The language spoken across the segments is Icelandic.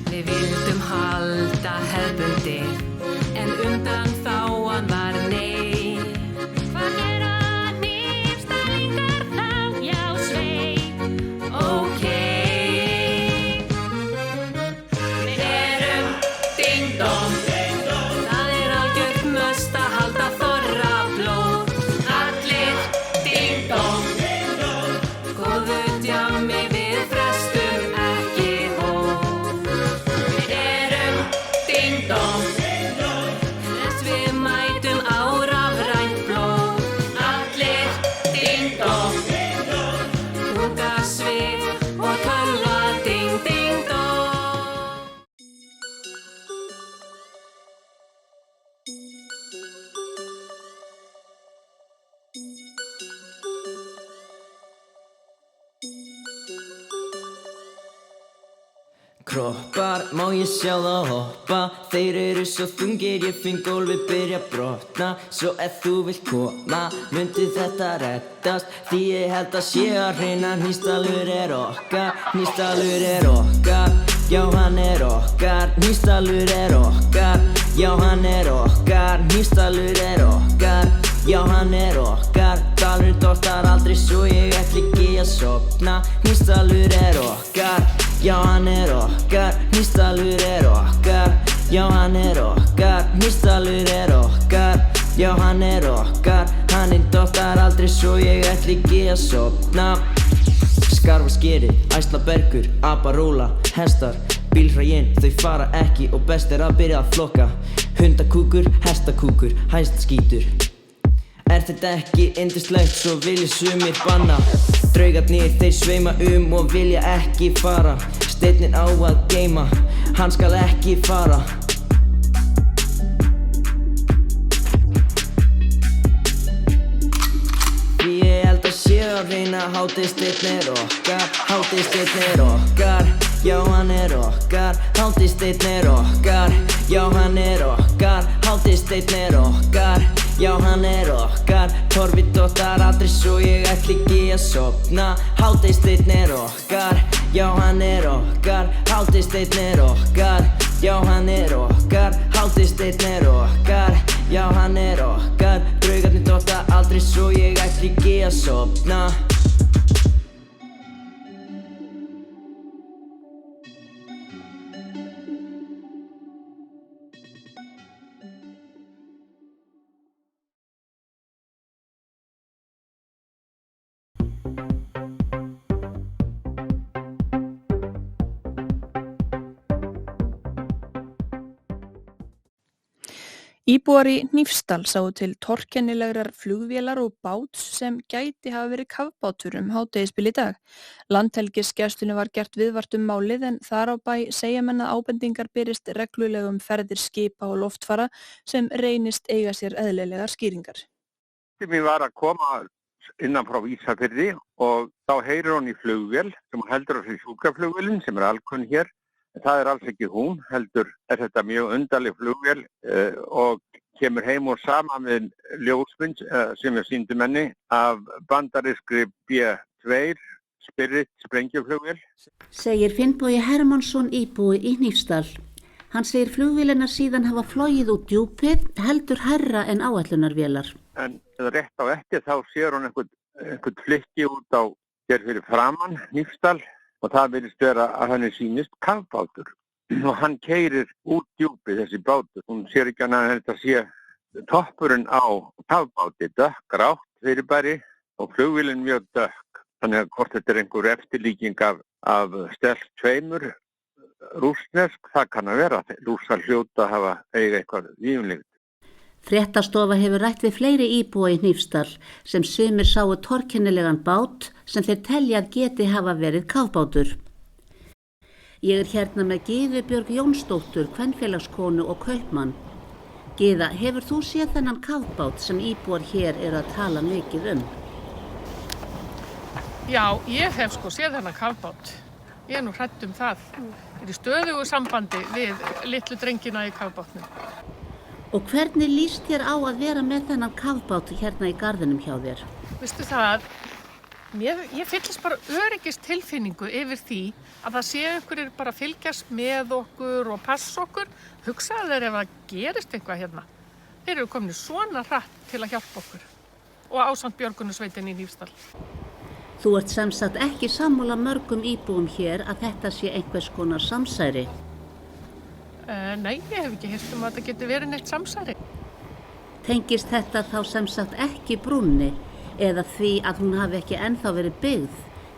Við vildum halda hefðbundið, en undanþágan var nei. Hvað gera Hnífsdælingar þá? Já, svei, ókei. Við erum ding-dong, það algjört must að halda þorrablót. Allir ding-dong, góðu djammi við frestum ekki hóf. Við erum ding-dong, þess við mætum á rafrænt blóð. Allir ding-dong, pungasvið og tölva ding-ding-dong. Kroppar, má ég sjá það hoppa, þeir eru svo þungir, ég finn gólfið byrja að brotna. Svo ef þú vilt koma, myndi þetta reddast, því ég held að sé að hreina. Hnífsdalur er okkar, Hnífsdalur er okkar, já hann er okkar. Hnífsdalur er okkar, já hann er okkar. Hnífsdalur er okkar, já hann er okkar. Dalurinn dottar aldrei svo ég ætla ekki að sofna. Hnífsdalur er okkar, já hann er okkar. Hnífsdalur er okkar, já hann er okkar. Hnífsdalur er okkar, já hann er okkar. Hann dottar aldrei svo ég ætla ekki að sofna. Skarfaskeri, Æslabergur, Aparóla, hestar, bílhræin, þau fara ekki og best er að byrja að flokka. Hundakúkur, hestakúkur, hæstaskítur. Er þetta ekki yndislegt, svo vilja sumir banna. Draugarnir þeir sveima og vilja ekki fara. Steinninn á að geyma, hann skal ekki fara. Því ég held að sé að reyna, hátíðsteinn er okkar. Hátíðsteinn er okkar, já hann er okkar. Hátíðsteinn er okkar, já hann er okkar. Hátíðsteinn er okkar, já hann er okkar. Torfi dottar aldrei svo ég ætla ekki að sofna. Hátíðsteinn er okkar, já hann er okkar. Hátíðsteinn er okkar, já hann er okkar. Hátíðsteinn er okkar, já hann er okkar. Draugarnir dottar aldrei svo ég ætla ekki að sofna. Íbúar í Hnífsdal sáu til torkennilegrar flugvélar og báts sem gæti hafa verið kafbátur hádegisbil í dag. Landhelgisgæslunni var gert viðvart málið en þar á bæ segja menn að ábendingar berist reglulega ferðir skipa og loftfara sem reynist eiga sér eðlilegar skýringar. Mér var að koma innan frá Ísafirði og þá heyrir hún í flugvél sem hún heldur á sig sjúkraflugvélin sem alkunn hér. Það alls ekki hún, heldur þetta mjög undarleg flugvél og kemur heim og saman með ljósmynd sem sýndi menni af bandarískri B2 Spirit sprengjuflugvél. Segir Finnbogi Hermannsson íbúi í Hnífsdal. Hann segir flugvélina síðan hafa flogið út djúpið heldur hærra en áætlunarvélar. En rétt á eftir þá sér hún einhvern flykki út á hér fyrir framan Hnífsdal. Og það virðist vera að henni sýnist kafbátur. Og hann keyrir út djúpið þessi bátur. Hún sér ekki annað en þetta sé toppurinn á kafbáti, dökkgrátt fyrirbæri og flugvélin mjög dökk. Þannig að hvort þetta einhver eftirlíking af Stealth 2 rússnesk, það kann að vera. Rússar hljóta að hafa eiga eitthvað líflegt. Fréttastofa hefur rætt við fleiri íbúa í Hnífsdal sem sumir sáu torkennilegan bát sem þeir telja að geti hafa verið kafbátur. Ég hérna með Gyðu Björg Jónsdóttur, kvenfélagskonu og kaupmann. Gyða, hefur þú séð þennan kafbát sem íbúar hér eru að tala mikið Já, ég hef séð þennan kafbát. Ég nú hrædd það. Ég í stöðugu sambandi við litlu drengina í kafbátnum. Og hvernig líst þér á að vera með þennan kafbát hérna í garðinum hjá þér? Vistu það, Ég fyllist bara öryggistilfinningu yfir því að það sé einhverjir bara að fylgjast með okkur og passa okkur. Hugsaðu þér ef það gerist eitthvað hérna. Þeir eru komin svona hratt til að hjálpa okkur og ásamt björgunarsveitin í Hnífsdal. Þú ert sem sagt ekki sammála mörgum íbúum hér að þetta sé einhvers konar samsæri. Nei, ég hef ekki heyrt að þetta geti verið neitt samsæri. Tengist þetta þá sem sagt ekki brúnni eða því að hún hafi ekki ennþá verið byggð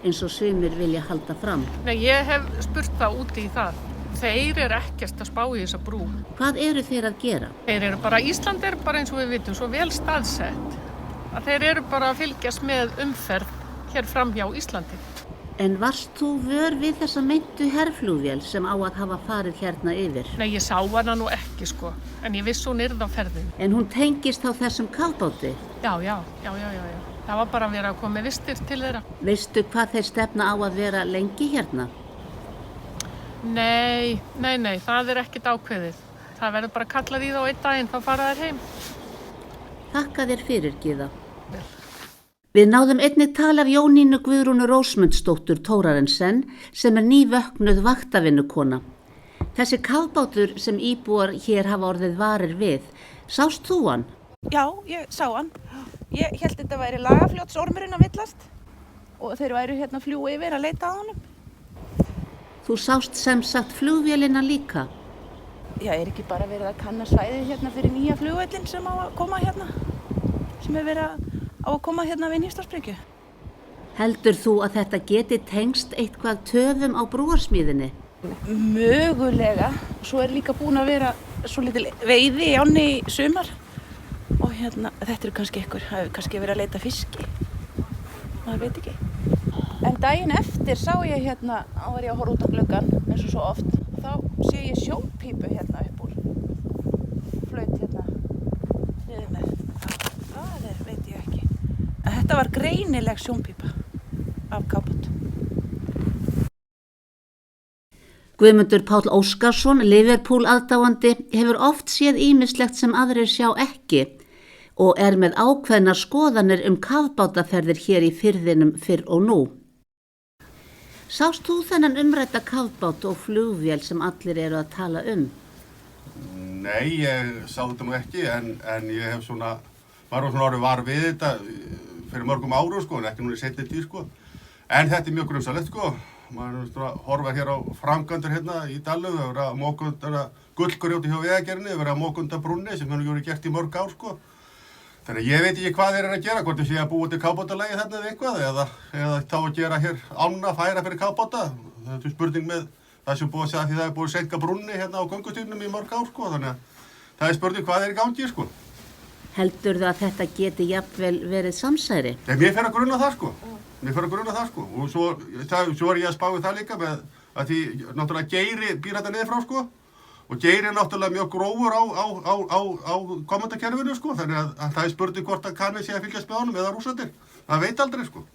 eins og sumir vilja halda fram? Nei, ég hef spurt það úti í það. Þeir eru ekkert að spá í þessa brú. Hvað eru þeir að gera? Þeir eru bara, Ísland er bara eins og við vitum svo vel staðsett að þeir eru bara að fylgjast með umferð hér fram hjá Íslandi. En varst þú vör við þessa meintu herflugvél sem á að hafa farið hérna yfir? Nei, ég sá hana nú ekki sko, en ég vissi hún yrði á ferðinni. En hún tengist á þessum kafbáti? Já. Það var bara að vera að koma með vistir til þeirra. Veistu hvað þeir stefna á að vera lengi hérna? Nei, það er ekkert ákveðið. Það verður bara kallað í þá einn daginn, þá fara þær heim. Þakka þér fyrir, Gyða. Við náðum einnig tala af Jónínu Guðrúnu Rósmundsdóttur Thorarensen sem er nývöknuð vaktavinnukona. Þessi kafbátur sem íbúar hér hafa orðið varir við, sást þú hann? Já, ég sá hann. Ég hélt þetta væri Lagarfljótsormurinn að villast og þeir væru hérna að fljúga yfir að leita að honum. Þú sást sem sagt flugvélina líka? Já, er ekki bara verið að kanna svæðið hérna fyrir nýja flugvöllin sem á að koma hérna, sem er verið að koma hérna við Hnífsdalsbryggju. Heldur þú að þetta geti tengst eitthvað töfum á brúarsmíðinni? Mögulega. Svo er líka búin að vera svo lítil veiði í ánni í sumar og hérna, þetta eru kannski einhver, það hefur kannski verið að leita fiski. Maður veit ekki. En daginn eftir sá ég hérna, þá var ég að horfa út á gluggann eins og svo oft, þá sé ég sjónpípu hérna upp úr. Flaut hérna niður með. Það veit ég ekki. En þetta var greinileg sjónpípa af kafbát. Guðmundur Páll Óskarsson, Liverpool aðdáandi, hefur oft séð ýmislegt sem aðrir sjá ekki og er með ákveðnar skoðanir kafbátaferðir hér í firðinum fyrr og nú. Sást þú þennan umrædda kafbát og flugvél sem allir eru að tala um? Nei, ég sá þetta nú ekki en ég hef svona, var orðið var við þetta fyrir mörgum árum sko, en ekki núna í seinni tíð sko. En þetta er mjög grunsamlegt sko. Maður horfa hér á framkvæmdir hérna í Dalnum, það verið að mókunda gullgrjóti hjá Vegagerðinni, það verið að mókunda brúnni sem hefur gert í mörg ár sko. Þannig ég veit ekki hvað þeir eru að gera, hvort þeir sé að búa til kafbátalagi þarna eða eitthvað eða þá að gera hér ána færa fyrir kafbáta. Það er spurning með það sem búið að segja því það er búið að seinka brúnni hérna á göngustígnum í mörg ár sko, þannig að það er spurning hvað er í gangi sko. Heldurðu að þetta geti jafnvel verið samsæri? Mér fer að gruna það sko. Og svo er ég að spá við það líka með að því náttúrulega Geiri býr þetta niður frá sko og Geiri er náttúrulega mjög grófur á komandakerfinu sko þannig að það er spurning hvort að kanni sé að fylgjast með honum eða rússandir. Það veit aldrei sko.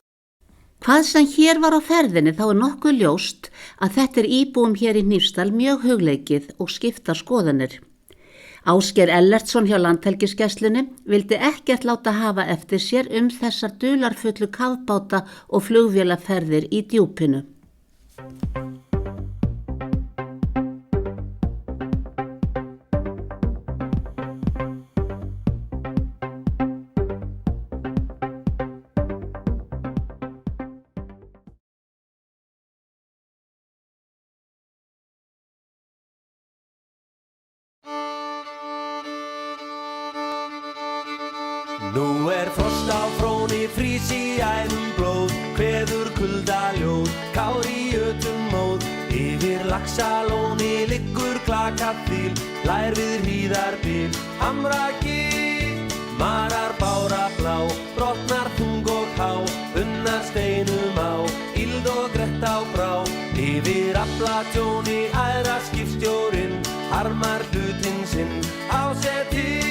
Hvað sem hér var á ferðinni þá er nokkuð ljóst að þetta er íbúum hér í Hnífsdal mjög hugleikið og skipta skoðanir. Ásgeir Ellertsson hjá Landhelgisgæslunni vildi ekkert láta hafa eftir sér þessar dularfullu kafbáta og flugvélaferðir í djúpinu. Nú er frost á fróni, frís í æðum blóð, kveður kuldaljóð, kár í ötum móð. Yfir Laxalóni liggur klakafíl, lær við hríðarbil, Hamragil. Marar bárablá, brotnar þung og há, unnar steinum á, íld og grett á brá. Yfir aflatjóni, æðra skipstjórinn, harmar hlutinn sinn, ásetinn.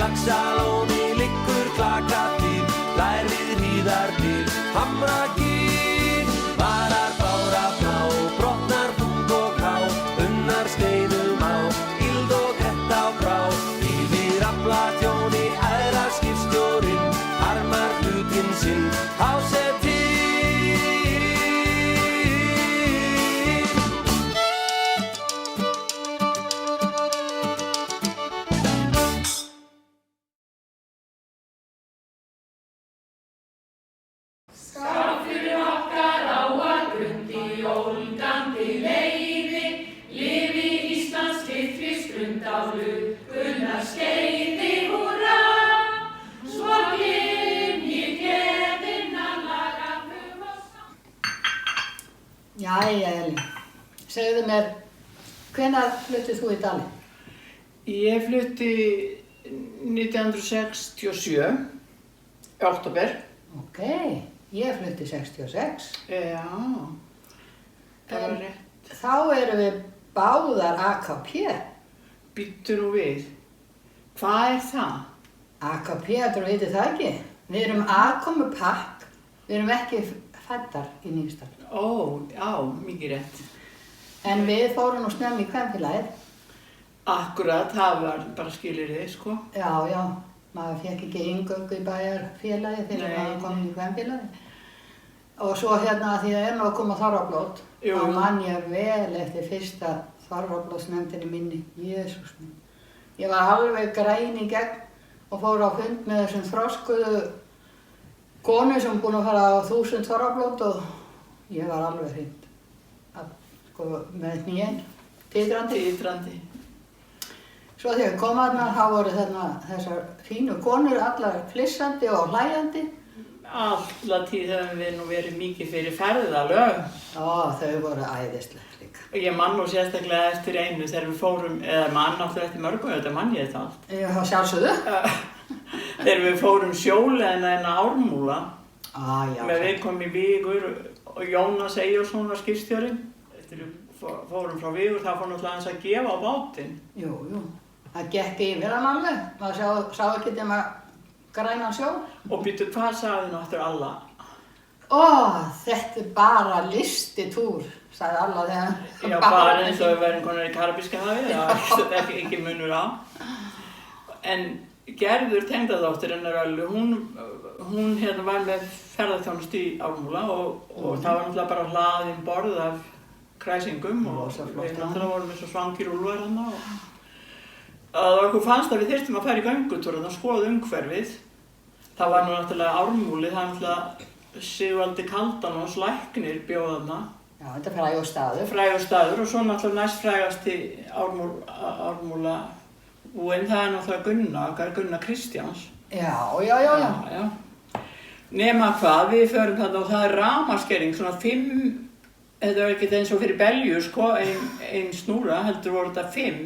Laxalóni liggur klakabíl, lær við Hlíðarbyl, Hamragil, varar bára blá, brotnar þung og ká, unnar steinum á, íld og grett á brá, yfir aflatjóni æðra skipstjórinn, harmar hlutinn sinn, hásetti. Jæja, Elín, segðu mér, hvenær fluttið þú í Dalinn? Ég flutti 1967, í október. Ok, ég flutti 66. Já, það var rétt. Þá erum við báðar AKP. Býttu nú við, hvað er það? AKP, þú veitir það ekki? Við erum aðkomupakk, við erum ekki fæddar í Nýfsdal. Ó, já, mikið rétt. En við fórum nú snemma í kvenfélagið. Akkurat, það var bara skilyrði, sko. Já, já, maður fekk ekki inngöngu í bæjarfélagið þegar maður kom í kvenfélagið. Og svo hérna að því að er nú að koma þorrablót, þá man ég vel eftir fyrsta þorrablótsnefndinni minni, Jesús minn. Ég var alveg græn í gegn og fór á fund með þessum þroskuðu konu sem búin að fara á 1000 þorrablót og ég var alveg hreint, sko, með hnén, titrandi. Svo þegar ég kom þarna, þá voru þessar fínu konur, allar flissandi og hlæjandi. Alla tíð höfum við nú verið mikið fyrir ferðalög. Já, þau voru æðisleg líka. Ég man nú sérstaklega eftir einu þegar við fórum, eða man náttúrulega eftir mörgum, þetta man ég þetta allt. Já, sjálfsögðu. Þegar við fórum sjóleiðina en Ármúla, já, með viðkomi Vígur og Jónas Eyjólfsson var skipstjórinn. Eftir við fórum frá Vígur, það fór náttúrulega hans að gefa á bátinn. Jú, það gekk yfir hann alveg. Maður sá ekki nema grænan sjó. Og býttu, hvað sagði nú eftir alla? Þetta er bara listitúr, sagði alla þegar. Já, bara eins og við verðum konar í Karabíska hafið, það er ekki munur á. En Gerður tengdadóttir hennar Öllu, hún hérna var með ferðarþjónustu í Ármúla og það var náttúrulega bara hlaðin borð af kræsingum og við náttúrulega vorum eins og svangir úlfar hérna og okkur fannst að við þyrftum að fara í göngutúr og skoða umhverfið. Það var nú náttúrulega Ármúli, það er náttúrulega Sigvaldi Kaldanós læknir bjó þarna. Já, þetta er frægur staður. Frægur staður og svo náttúrulega næst frægasti Ármúla búinn, það er náttúrulega Gunnar Kristjáns. Já. Nema hvað, við förum þarna og það er rafmagnsskerring, svona 5, þetta var ekkert eins og fyrir belju, sko, ein snúra, heldur voru þetta 5.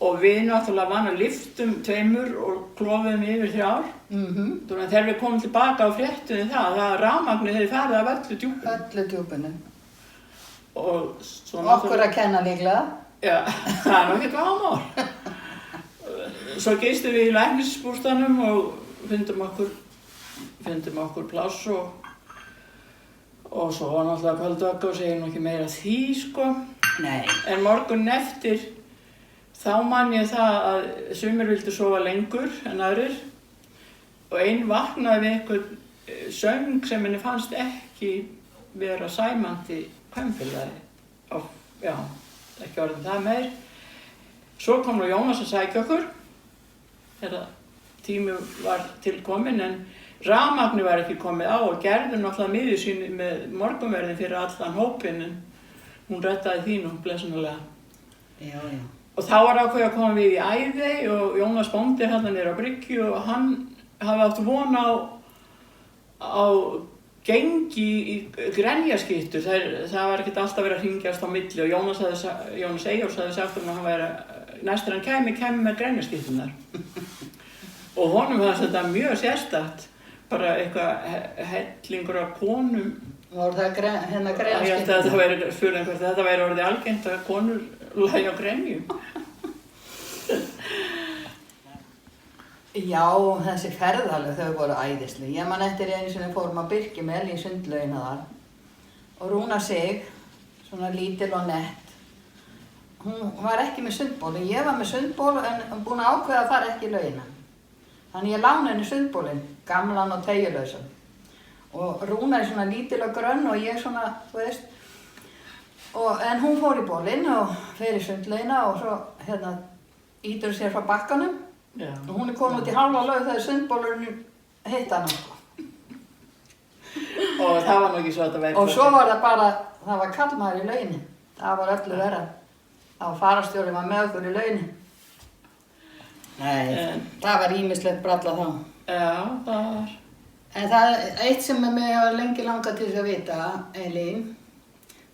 Og við náttúrulega vann að lyftum 2 og klofum yfir 3. Þannig að þegar við komum tilbaka á fréttunni það rafmagnið hefði farið af öllu djúpinu. Öllu djúpinu. Og okkur að kenna líklega. Já, það er nú ekkert vámál. Svo gistum við í læknisbústaðnum og fundum okkur pláss og svo var náttúrulega kvöldvaka og segir nú ekki meira því, sko. Nei. En morgun eftir þá man ég það að sumir vildu sofa lengur en aðrir og einn vaknaði við eitthvað söng sem henni fannst ekki vera sæmandi kvenfélagi. Já, ekki orðin það meir. Svo kom nú Jónas að sækja okkur þegar tími var tilkominn en rafmagni var ekki komið á og Gerður náttúrulega miður sín með morgunverðin fyrir allan hópinn en hún rettaði því nú blessunarlega. Já. Og þá var ákveðið að koma við í Æðey og Jónas bóndi hérna niður á bryggju og hann hafði átt von á gengi í grenjaskittu. Það var ekkert alltaf verið að hringjast á milli og Jónas Eyjólfs hafði sagt að hann væri næstur hann kæmi með grenjaskittunar. Og honum fannst þetta mjög sérstakt, bara eitthvað hellingur af konum. Voru það grenjaskittunar? Ég held að þetta væri orðið algengt að konur lægja á grenjum. Já, þessi ferðalög þau voru æðisleg. Ég man eftir einu sem við fórum á Birkimel í sundlaugina þar og Rúna Sig, svona lítil og nett, hún var ekki með sundból en ég var með sundból en búin að ákveða að fara ekki í laugina. Þannig ég lána henni sundbólinn, gamlan og teygjulausan. Og Rúna er svona lítil og grönn og ég svona, þú veist, en hún fór í bólinn og fer í sundlaugina og svo hérna ítur sér frá bakkanum. Já. Og hún er komin út í hálfa laug þegar sundbólurinn hitt hana. Og það var nú ekki svo að það væri. Og svo var það bara, það var kallmaður í lauginni. Það var öllu verra. Það var fararstjórinn var með okkur í lauginni. Nei, það var ýmislegt bralla þá. Já, það var. En það er eitt sem mig hafa lengi langað til þess að vita, Elín.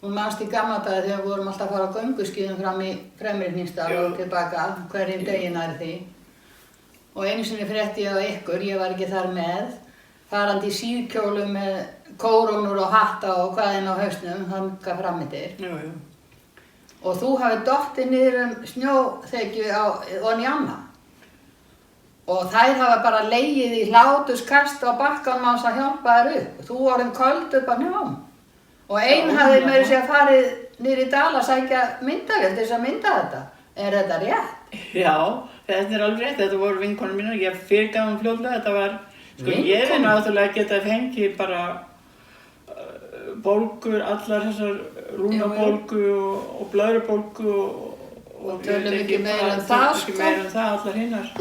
Hún manst í gamla daga þegar við vorum alltaf að fara á gönguskíðum fram í Fremri Hnífsdal og tilbaka hverjum degi nær því. Og einu sinni frétti ég á ykkur, ég var ekki þar með, farandi í síðkjólu með kórónur og hatta og hvaðinn á hausnum, þangað frammittir. Jú. Og þú hafði dottið niður snjóþekju ofan í ána. Og þær hafa bara legið í hláturskast á bakkanum á þess að hjálpa þær upp. Þú orðin köld upp að njám. Og einn hafði meira sér farið niður í dal að sækja myndavél til þess að mynda þetta. Er þetta rétt? Já, þetta er alveg rétt. Þetta voru vinkonur mínar. Ég fyrirgaf fljótlega. Þetta var, ég er náttúrulega geta fengið bara bólgur, allar þessar rúnabólgu og blöðrubólgu og tölum ekki meira um það, ekki meira um það, allar hinnar.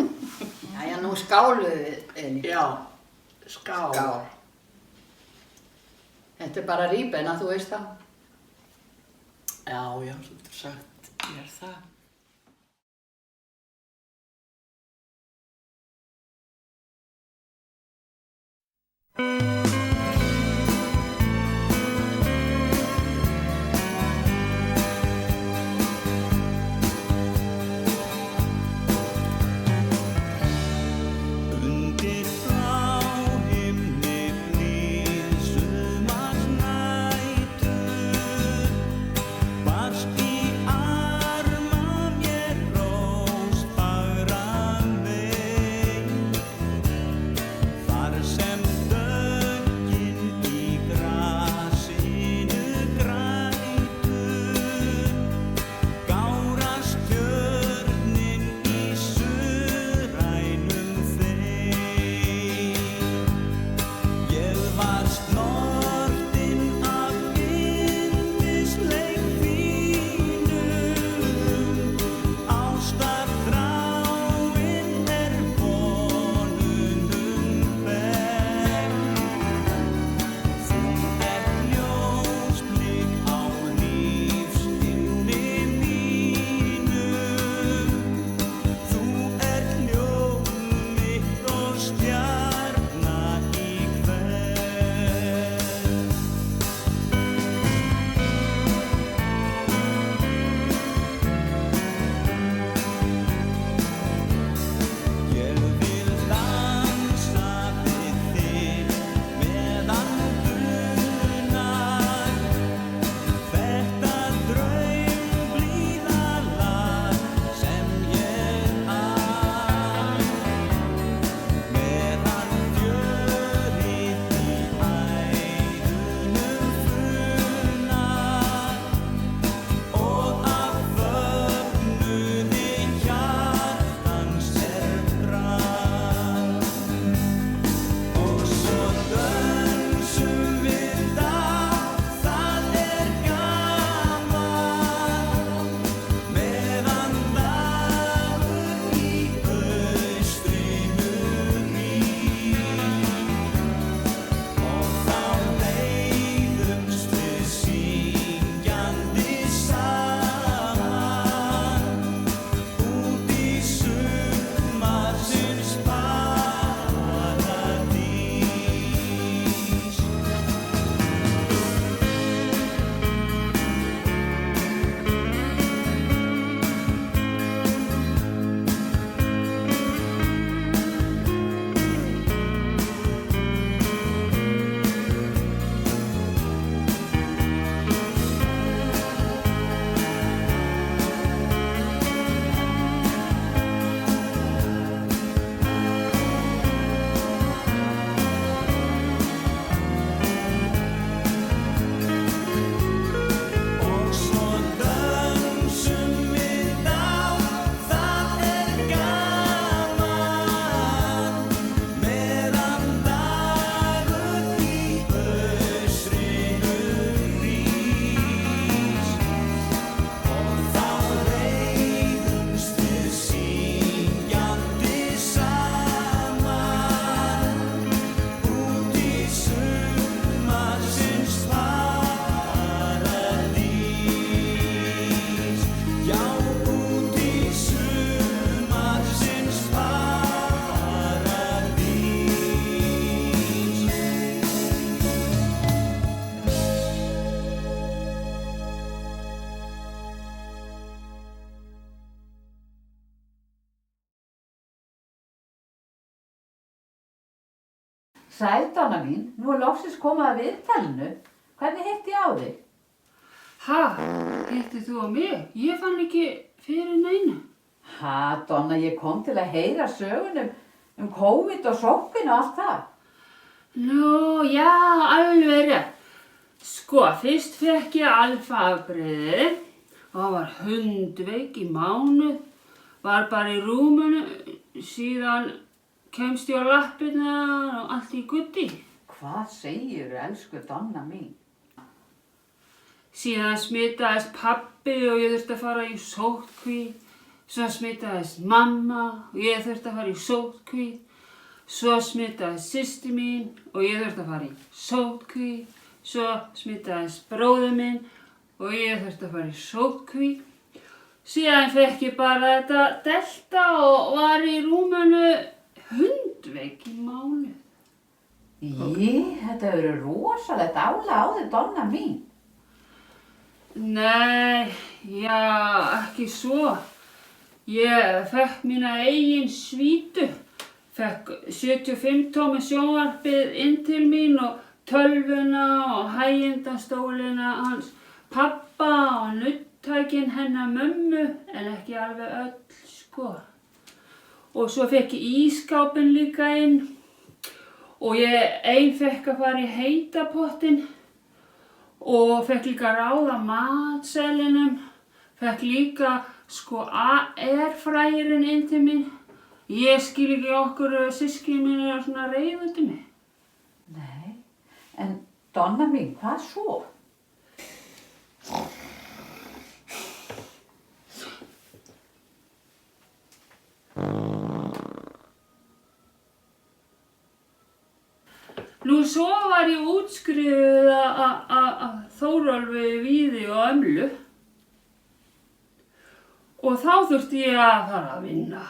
Jæja, nú skáluðu við, Elín. Já, skál. Þetta er bara ríbeina, þú veist það. Já, þú getur sagt mér það. Sem döl Sæl, Donna mín, nú loksins komið að viðtalinu. Hvernig hitti ég á þig? Ha, hittið þú á mig? Ég fann ekki fyrir neinu. Ha, Donna, ég kom til að heyra sögunum COVID og sókkin og allt það. Nú, já, alveg rétt. Sko, fyrst fekk ég alfa-afbrigði og var hundveik í mánuð, var bara í rúmunu, síðan kemst ég á lappirnar og allt í guddi. Hvað segirðu, elsku Donna mín? Síðan smitaðist pabbi og ég þurfti að fara í sóttkví. Svo smitaðist mamma og ég þurfti að fara í sóttkví. Svo smitaðist systir mín og ég þurfti að fara í sóttkví. Svo smitaðist bróðir minn og ég þurfti að fara í sóttkví. Síðan fekk ég bara þetta delta og var í rúmunu hundveik í mánuð. Þetta hefur verið rosalegt álag á þig, Donna mín. Nei, já, ekki svo. Ég fekk mína eigin svítu. Fekk 75 tómi sjónvarpið inn til mín og tölvuna og hægindastólina hans pappa og nuddtækin hennar mömmu, en ekki alveg öll, sko. Og svo fekk ég ísskápinn líka inn og ég ein fekk að fara í heitapottin og fekk líka að ráða matselinum, fekk líka sko airfryerinn inn til mín. Ég skil ekki okkur systkini mín eru svona reið út í mig. Nei, en Donna mín, hvað svo? Nú svo var ég útskrifuð að Þórólfi, Víði og Ömlu og þá þurfti ég að fara að vinna.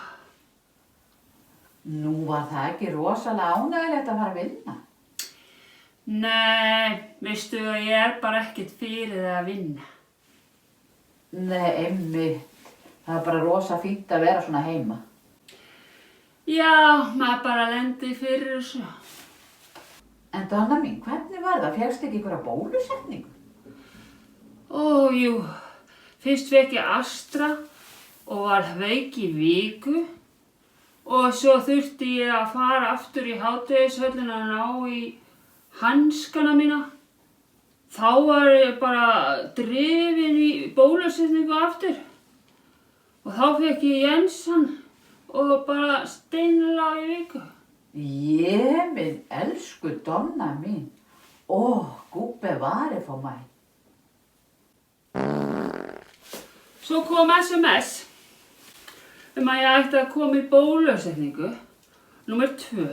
Nú var það ekki rosalega ánægilegt að fara að vinna? Nei, veistu að ég er bara ekkert fyrir það að vinna. Nei, einmitt. Það er bara rosa fínt að vera svona heima. Já, maður bara lendir fyrir þessu. En Donna mín, hvernig var það? Fékkstu ekki einhverja bólusetningu? Ó, jú. Fyrst fekk ég Astra og var veik í viku og svo þurfti ég að fara aftur í hádegishöllina að ná í hanskana mína. Þá var ég bara drifin í bólusetningu aftur og þá fekk ég Jensen og bara steinla í viku. Ég minn elsku Donna mín. Gud bevare for mig. Svo kom SMS að ég ætti að koma í bólusetningu númer 2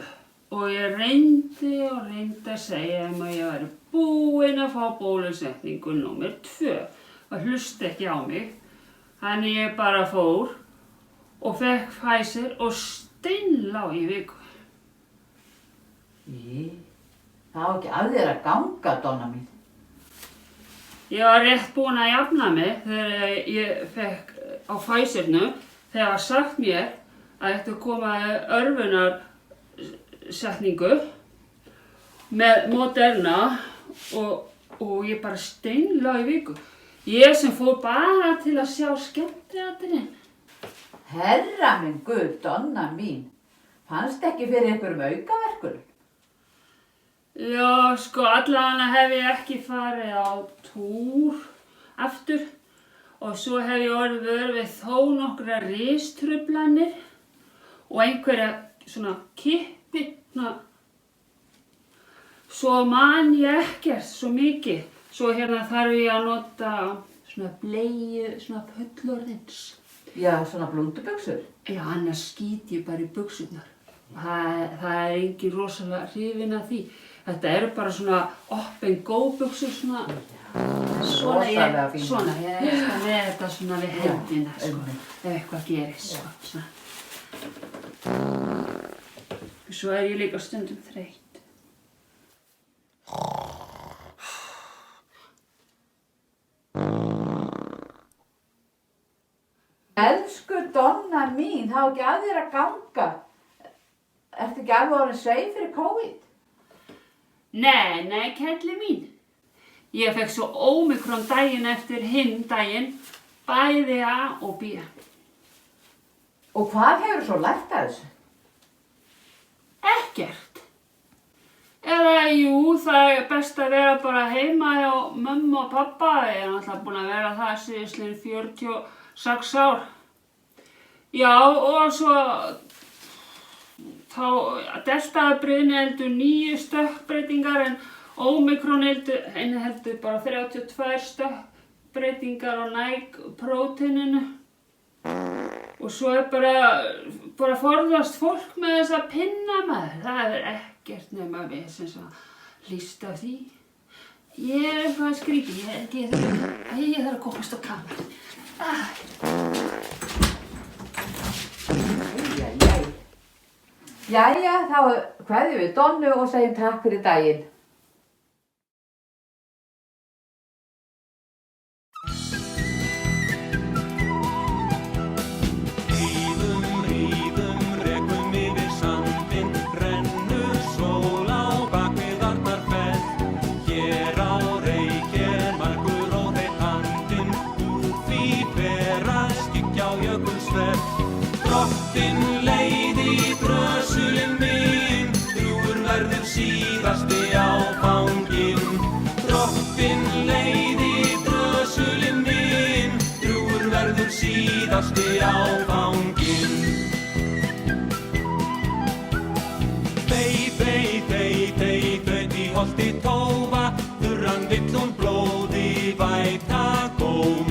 og ég reyndi að segja að ég væri búin að fá bólusetningu númer 2 og hlusta ekki á mig. Þannig ég bara fór og fekk Pfizer og steinlá í viku. Það var ekki að þér að ganga, Donna mín. Ég var rétt búin að jafna mig þegar ég fekk á Pfizernu þegar var sagt mér að ég ætti að koma örvunarsetningu með Moderna og ég bara steinlá í viku. Ég sem fór bara til að sjá skemmtiatriðin. Herra minn Guð, Donna mín. Fannst ekki fyrir einhverjum aukaverkunum? Já, sko, allavega hef ég ekki farið á túr aftur og svo hef ég orðið vör við þó nokkra ristruflanir og einhverja svona kippi, svo man ég ekkert svo mikið. Svo hérna þarf ég að nota svona bleiu, svona fullorðins. Já, svona blúndubuxur? Já, annars skýt ég bara í buxurnar. Það er engin rosalega hrifin af því. Þetta eru bara svona up-and-go buxur, svona ég elska með þetta svona við hendina, sko, ef eitthvað gerist, sko, svona. Svo er ég líka stundum þreytt. Elsku Donna mín, það var ekki að þér að ganga. Ertu ekki alveg orðin sveið fyrir COVID? Nei, kelli mín. Ég fekk svo ómikron daginn eftir hinn daginn, bæði A og B. Og hvað hefur svo lært af þessu? Ekkert. Eða jú, það er best að vera bara heima hjá mömmu og pappa. Ég er náttúrulega búin að vera það síðastliðin 46 ár. Já, og svo þá deltaafbrigðin heldur 9 stökkbreytingar en ómikron heldur bara 32 stökkbreytingar á Nike-próteininu. Og svo er bara forðast fólk með þessa pinna maður. Það er ekkert nema við sem lýst af því. Ég er eitthvað skrítið, ég þarf að komast á kamerun. Jæja, þá kveðjum við Donnu og segjum takk fyrir daginn. Drottin leið í brösulinn minn, drjúgur verður síðasti áfanginn. Drottin leið í brösulinn minn, drjúgur verður síðasti áfanginn. Þau í holti tófa, þurran vill hún blóði væta góm.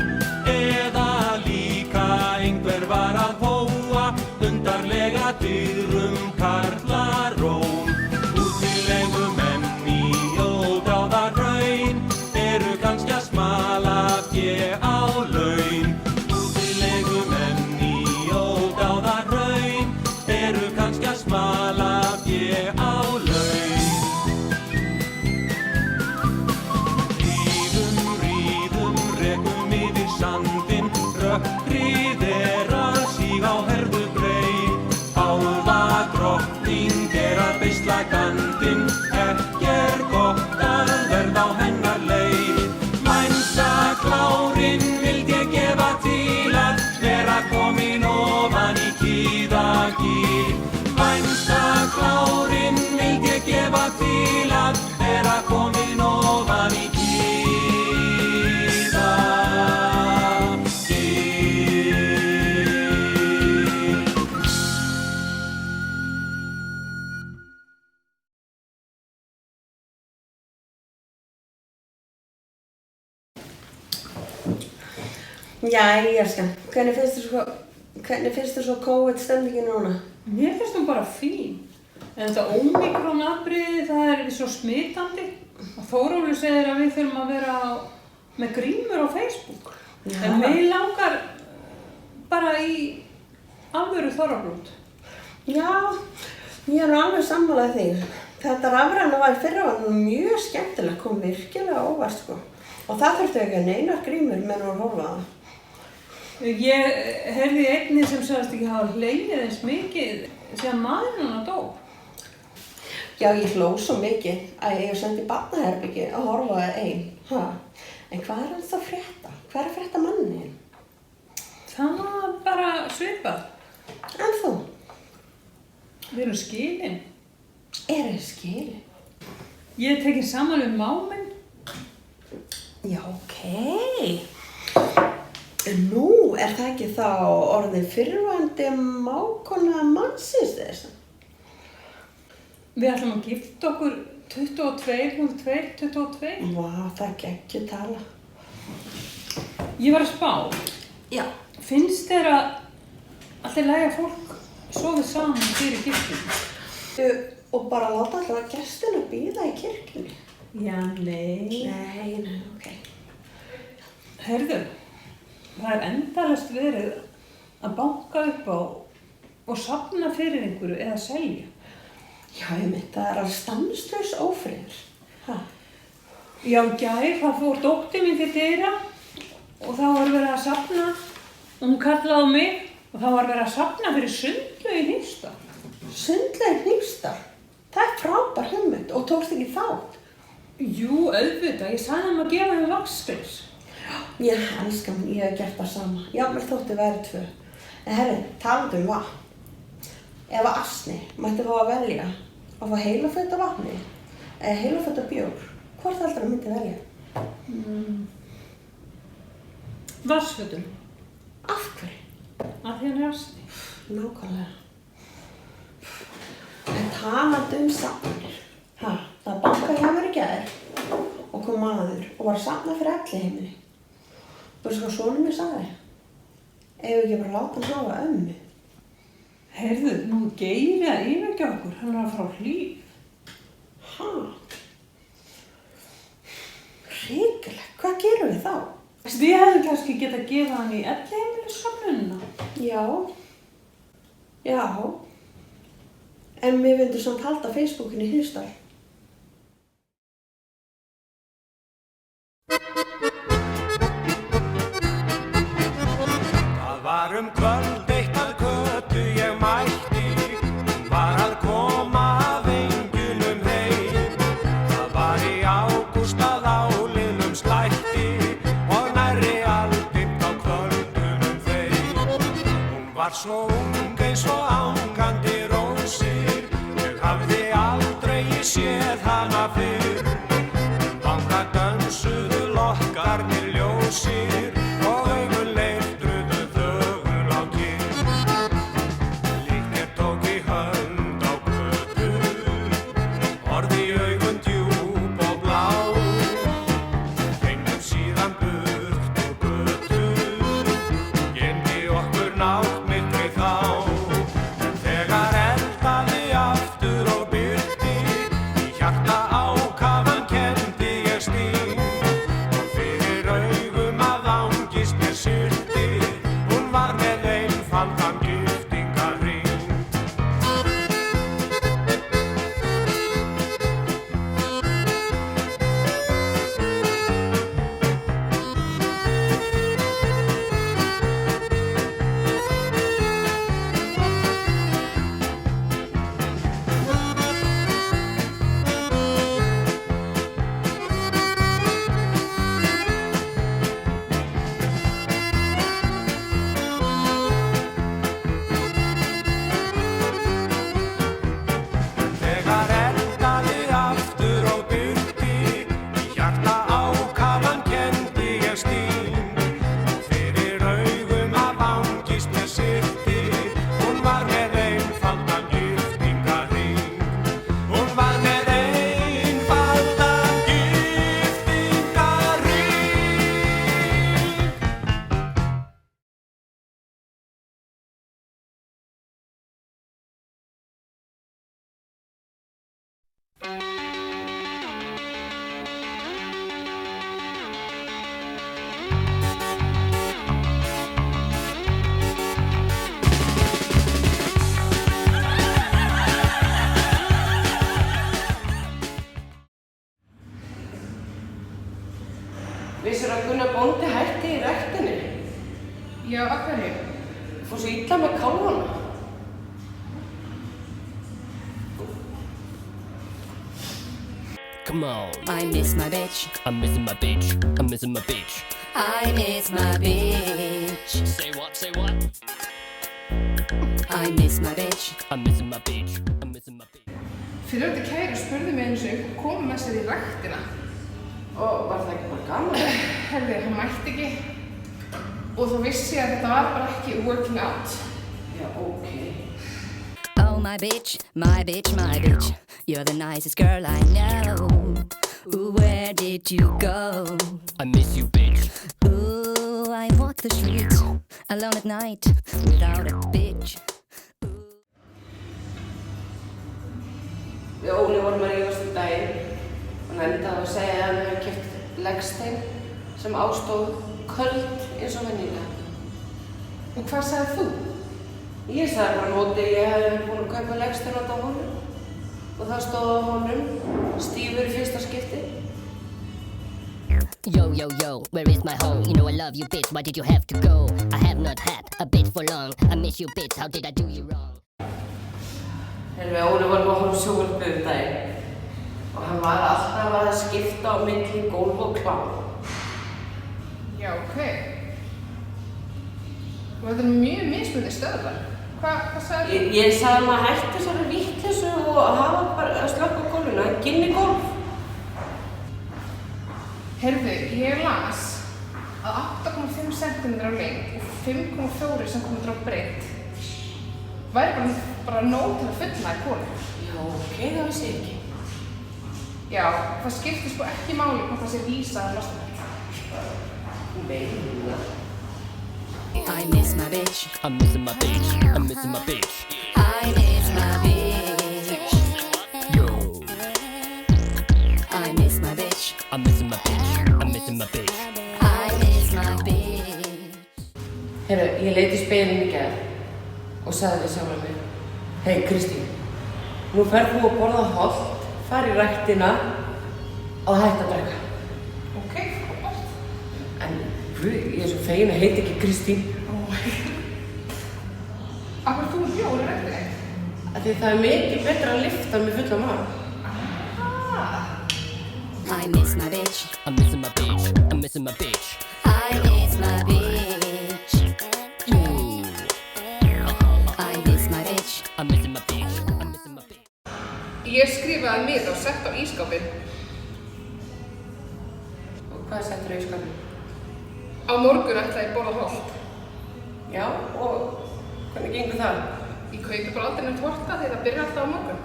Eða líka einhver var að hóa, undarlega dyrum karlaróm. Útilegumenn í ódáðahraun eru kannski að smala fé á laun. Útilegumenn í ódáðahraun eru kannski að smala fé á laun. Ríðum, rekum yfir sandinn, rökkrið er að síga á herðu breið. Álfa drottning er að beisla gandinn, ekki er gott að verða á hennar leið. Mænsa klárinn vildi ég gefa til að vera komin ofan í Kiðagil. Mænsa klárinn vildi ég gefa til að vera komin ofan í Kiðagil. Jæja, skan. Hvernig finnst þér svo COVID-stemningin núna? Mér finnst hún bara fín. En þetta ómikron-afbrigði, það er svo smitandi. Og Þórólfur segir að við þurfum að vera með grímur á Facebook. Já. En mig langar bara í alvöru þorrablót. Já, ég er alveg sammálaði því. Þetta rafræna var í fyrra mjög skemmtilegt, kom virkilega óvart sko. Og það þurfti ekki að neinar grímur meðan hún horfa á það. Ég heyrði einni sem sagðist ekki hafa hlegið eins mikið sem maðurinn hennar dó. Já, ég hló svo mikið að ég sendi barnaherbyggi að horfa á það ein. En hvað er hann þá frétta? Hvað er að frétta mannin? Það var bara svipað. En þú? Við erum skilin. Eru skilin? Ég er tekin saman við máminn. Já, ok. Nú, er það ekki þá orðin fyrrverandi mágkona mannsins þess? Við ætlum að gifta okkur 22. Vá, það er ekki að tala. Ég var að spá. Já. Finnst þér að allt í lagi að fólk sofi saman fyrir giftingu? Og bara láta alltaf gestina bíða í kirkjunni? Já, nei. Nei, ok. Heyrðu, það er endalaust verið að banka upp á og safna fyrir einhverju eða selja. Já, ég myndi, það er alveg stanslaus ófriður. Já, gær, það fór dóttir mín til dyra og þá var verið að safna og hún kallaði á mig og þá var verið að safna fyrir Sundlaug í Hnífsdal. Sundlaug í Hnífsdal? Það er frábær hugmynd Og tókst ekki þátt? Jú, auðvitað. Ég sagði þeim að gefa þeim vaxgler. Ég elska mig, ég hef gert það sama. Jafnvel þótti væri 2. En herri, talandi vatn. Ef að Asni mætti fá að velja að fá heilaföt af vatni eða heilaföt af bjór, hvort heldur myndi velja? Vatnsfötum. Af hverju? Af því hann er Asni. Nákvæmlega. En talandi safnir. Það bankaði hjá mér í gær og kom maður og var að safna fyrir Elliheimili. Bara sko sonur mér sagði. Ef ekki bara láta hann hafa ömmu. Heyrðu, nú Geiri að yfirgefa okkur. Hann er að fara á Hlíf. Hrikalegt. Hvað gerum við þá? Við hefðum kannski getað gefað hann í Elliheimilisstofnunina. Já. En við vildum samt halda Facebookinu í Hnífsdal. Það var kvöld eitt að Kötu ég mætti, hún var að koma af engjunum heim. Það var í ágúst að áliðnum slætti og nærri aldinn á kvöldunum þeim. Hún var svo ung eins og angandi rósir, ég hafði aldrei séð hana fyrr. Vanga dönsuðu lokkarnir ljósir og augun leiftruðu þögul á kinn. Líknir tók í hönd á Kötu, horfði í augun djúp og blá. Gengum síðan burt úr götu, geymdi okkur náttmyrkri þá. En þegar eldaði aftur og birti, í hjarta ákafan kenndi ég stíg. Og fyrir augum að angist mér syrti, hún var með einfaldan giftingarhring. Þegar eldaði aftur og birti, í hjarta ákafan kenndi ég stíg. Og fyrir augum að angist mér syrti, hún var með einfaldan giftingarhring. Hún var með einfaldan giftingarhring. Vissirðu að Gunnar bóndi hætti í ræktinni? Já, af hverju? Fór svo illa með kálfana. Come on. I miss my bitch. I'm missing my bitch. I'm missing my bitch. I miss my bitch. Say what? Say what? I miss my bitch. I'm missing my bitch. I'm missing my bitch. Fyrir þetta kæri spurði mig eins og einhver kom með sér í ræktina. Og var það ekki bara gaman? Herði, hann mætti ekki. Og þá vissi ég að þetta var bara ekki working out. Já, ok. Oh my bitch, my bitch, my bitch. You're the nicest girl I know. Ooh, where did you go? I miss you, bitch. Ooh, I walk the streets alone at night without a bitch. Við Óli vorum að rífast daginn. Hann endaði að segja að hann hefði keypt leggstein sem ástóð köld eins og venjulega. Og hvað sagði þú? Ég sagði bara móti ég hefði búin að kaupa leggstein á honum og það stóð á honum stífur í fyrsta skipti. Yo, yo, yo, where is my home? You know I love you, bitch, why did you have to go? I have not had a bitch for long. I miss you, bitch, how did I do you wrong? Við Óli vorum að horfa á sjónvarpið daginn og hann var alltaf að skipta á milli gólf og klám. Já, ok. Og þetta mjög mismunandi stöðvar. Hvað sagði þú? Ég sagði að maður hætti þessari vitleysu og hafa bara að slökka á gólfinu, að ginni gólf. Heyrðu, ég las að 8,5 cm á lengd og 5,4 cm á breidd væri bara nóg til að fullnægja konu. Já, ok, það vissi ég ekki. Já, það skiptir sko ekki máli hvort það sé vísa eða lastaverk. Meina. I miss my bitch. I'm missing my bitch. I'm missing my bitch. I miss my bitch. Yo. I miss my bitch. I'm missing my bitch. I'm missing my bitch. I miss my bitch. Heyrðu, ég leit í spegilinn í gær og sagði við sjálfa mig, hey Kristín, nú ferð þú að borða hollt, fara í ræktina og hætta að drekka. Ok, frábært. En ég er svo fegin að heita ekki Kristín. Af hverju þú bjór í ræktinni? Af því það er mikið betra að lyfta með fulla maga. I miss my bitch. I'm missing my bitch. I'm missing my bitch. I miss my bitch. I miss my bitch. I'm missing my bitch. I'm missing my bitch. Ég skrifaði miða og sett á ísskápinn. Og hvað settur þú í ísskápinn? Á morgun ætla ég að borða hollt. Já, og hvernig gengur það? Ég kaupi bara aldrei neitt horta því það byrjar alltaf á morgun.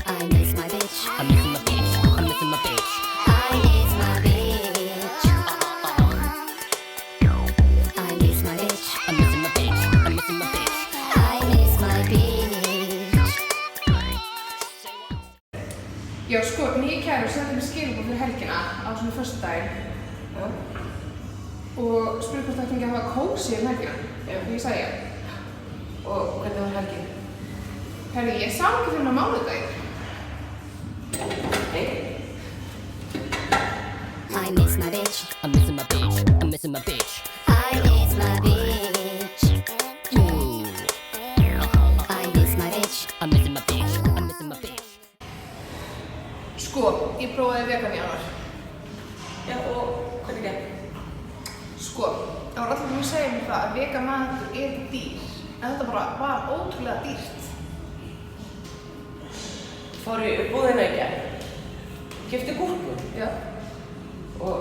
I miss my bitch. I'm missing my bitch. I'm missing my bitch. I miss my bitch. I miss my bitch. I'm missing my bitch. I'm missing my bitch. I miss my bitch. Já, sko, nýja kæru sendi mér skilabóð fyrir helgina á svona föstudaginn. Og spurði hvort það ætti ekki að hafa kósí helgina. Og ég sagði já. Og hvernig var helgin? Herri, ég sá ekki fyrir á mánudaginn. I miss my bitch. I'm missing my bitch. I'm missing my bitch. I miss my bitch. I miss my bitch. I'm missing my bitch. I'm missing my bitch. Sko, ég prófaði vegan í januar. Já, og hvernig gekk? Sko, það var allir að segja mér það að vegan matur er ekki dýr. En þetta bara var ótrúlega dýrt. Fór í búðina í gær. Keypti gúrku. Já. Og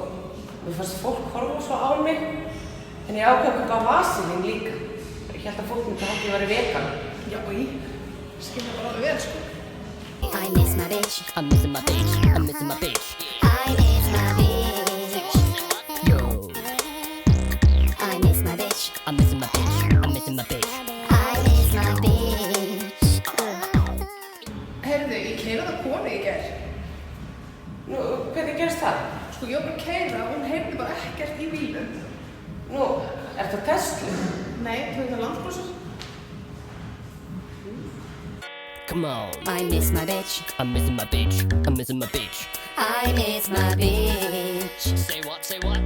mér fannst fólk horfa svo á mig. En ég ákvað að kaupa vaselín líka. Ég held að fólk myndi halda ég væri vegan. Já, og ég skilja bara alveg vel, sko. I miss my bitch. I'm missing my bitch. I'm missing my bitch. I miss my bitch. Yo. I miss my bitch. I'm missing my bitch. I'm missing my bitch. I miss my bitch. Heyrðu, ég keyrði á konu í gær. Nú, hvernig gerst það? Sko, ég var bara að keyra og hún heyrði bara ekkert í bílum. Nú, ertu að Tesla? Nei, tók það landbrúsur. Come on. I miss my bitch. I'm missing my bitch. I'm missing my bitch. I miss my bitch. Say what? Say what?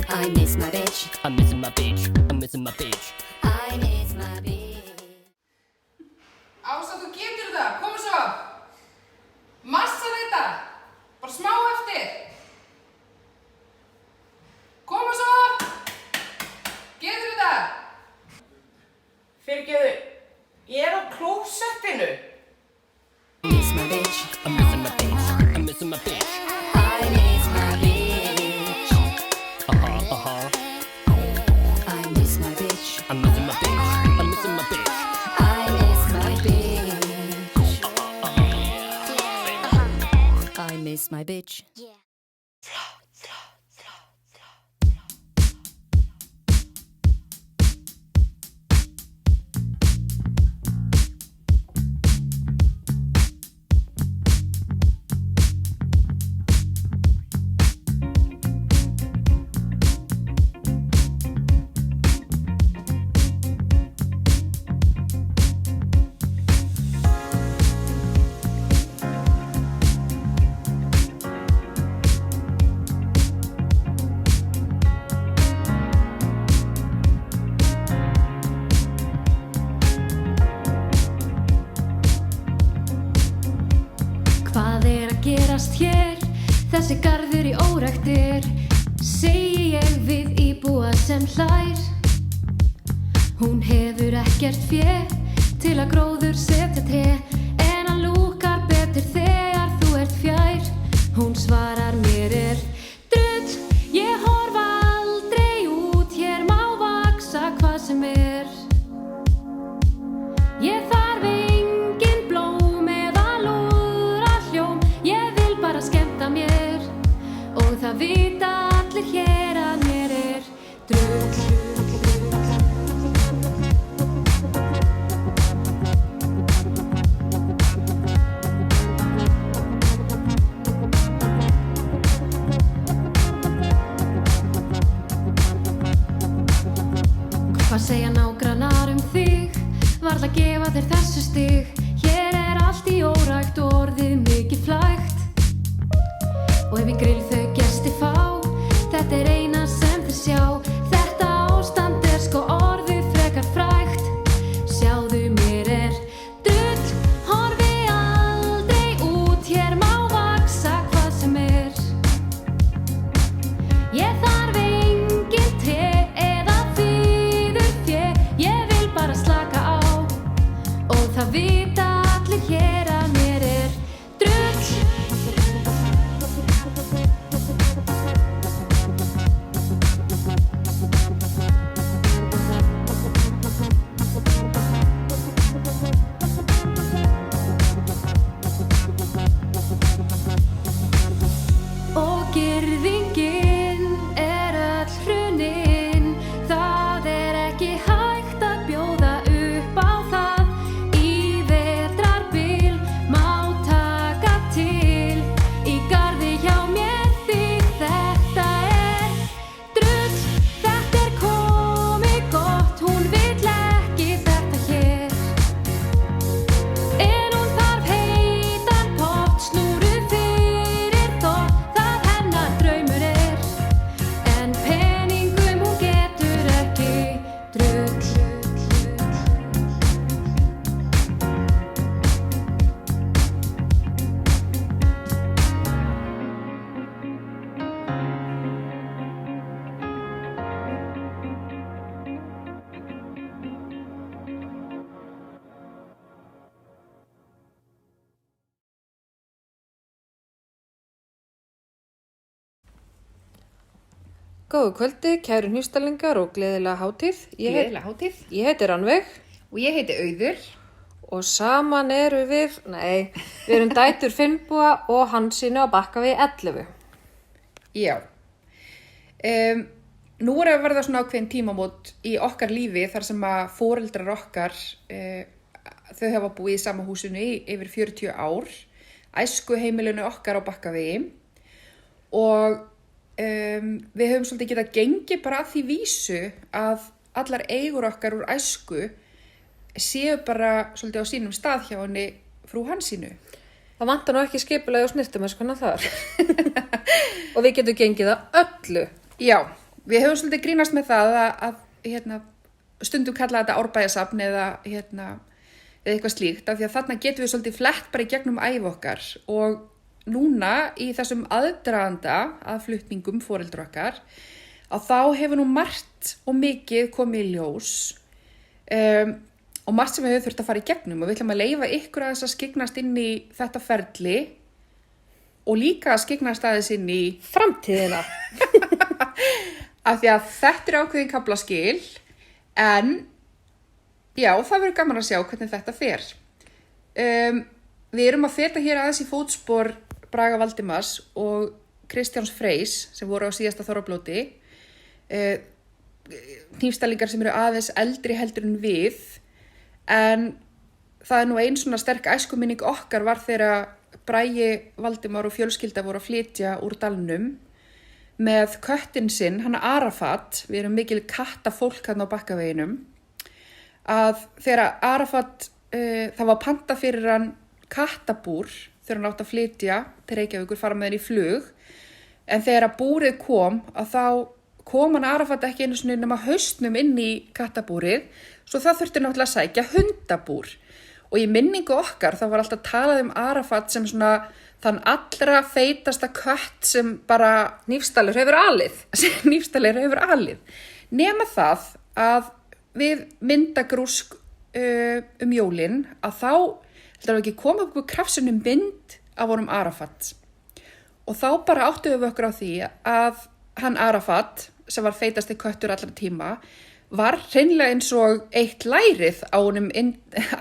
I miss my bitch. I'm missing my bitch. I'm missing my bitch. I miss my bitch. Ása, þú getur það. Komu svo. Massa þetta. Bara smá eftir. Komu svo. Getur þetta. Fyrirgeðu, ég er á klósettinu. I miss my bitch. I'm missing my bitch. I'm missing my bitch. I miss my bitch. I miss my bitch. I'm missing my bitch. I'm missing my bitch. I miss my bitch. I miss my bitch. Þessi garður í óræktir, segi ég við íbúa sem hlær. Hún hefur ekkert fé til að gróður setja tré, en hann lúkar betur þegar þú ert fjær. Hún svarar mér drull, ég horfa aldrei út, hér má vaksa hvað sem Ég þarf engin blóm eða lúðra hljóm, ég vil bara skemmta mér og það vita allir hér að mér drull. Hvað segja nágrannar þig? Varla gefa þér þessu stig. Hér allt í órækt og orðið mikið flægt. Og ef í grill þau gesti fá, þetta eina sem þið sjá. Þetta ástand sko orðið frekar frægt. Sjáðu mér drull, horfi aldrei út, hér má vaksa hvað sem Ég þarf engin tré eða þýður fé, ég vil bara slaka á og það vita allir hér að mér drull. Og girðingin öll hrunin, það ekki hægt að bjóða upp á það. Í vetrarbil má taka til, í garði hjá mér þig. Þetta drull, þetta komið gott, hún vill ekki þetta hér. En hún þarf heitan pott, snúru fyrir þótt, það hennar draumur en peningum hún getur ekki drull. Góðu kvöldi, kæru Hnífsdælingar og gleðilega hátíð. Gleðilega hátíð. Ég heiti Rannveig. Og ég heiti Auður. Og saman við erum dætur Finnboga og Hansínu á Bakkavegi 11. Já. Nú að verða svona ákveðin tímamót í okkar lífi þar sem að foreldrar okkar, þau hafa búið í sama húsinu í yfir 40 ár, æskuheimilinu okkar á Bakkavegi og við höfum svolítið getað gengið bara að því vísu að allar eigur okkar úr æsku séu bara svolítið á sínum stað hjá henni frú Hansínu. Það vantar nú ekki skipulega og snyrtumennskuna þar. Og við getum gengið að öllu. Já, við höfum svolítið grínast með það að stundum kalla þetta árbæjasafn eða eitthvað slíkt, af því að þarna getum við svolítið flett bara í gegnum ævi okkar og núna í þessum aðdraganda að flutningum foreldra okkar að þá hefur nú margt og mikið komið í ljós og margt sem við höfum þurft að fara í gegnum og við ætlum að leyfa ykkur aðeins að skyggnast inn í þetta ferli og líka að skyggnast aðeins inn í framtíðina af því að þetta ákveðin kaflaskil en já, það verður gaman að sjá hvernig þetta fer. Við erum að feta hér aðeins í fótspor Braga Valdimars og Kristjáns Freys sem voru á síðasta þorrablóti, Hnífsdælingar sem eru aðeins eldri heldur en við, en það nú ein svona sterk æskuminning okkar var þegar Bragi Valdimar og fjölskylda voru að flytja úr dalnum með köttinn sinn, hann Arafat, við erum mikil kattafólk hann á Bakkaveginum, að þegar Arafat, það var pantað fyrir hann kattabúr þegar hann átti að flytja til Reykjavíkur, fara með hann í flug, en þegar að búrið kom, að þá kom hann Arafat ekki einu sinni nema haustnum inn í kattabúrið, svo það þurfti náttúrulega að sækja hundabúr. Og í minningu okkar, þá var alltaf talað Arafat sem svona þann allra feitasta kött sem bara Hnífsdalur hefur alið. Hnífsdalur hefur alið. Nema það að við myndagrúsk jólin að þá heldur við ekki koma upp krafsunum mynd af honum Arafat. Og þá bara áttum við okkur á því að hann Arafat, sem var feitasti köttur allra tíma, var hreinlega eins og eitt lærið á honum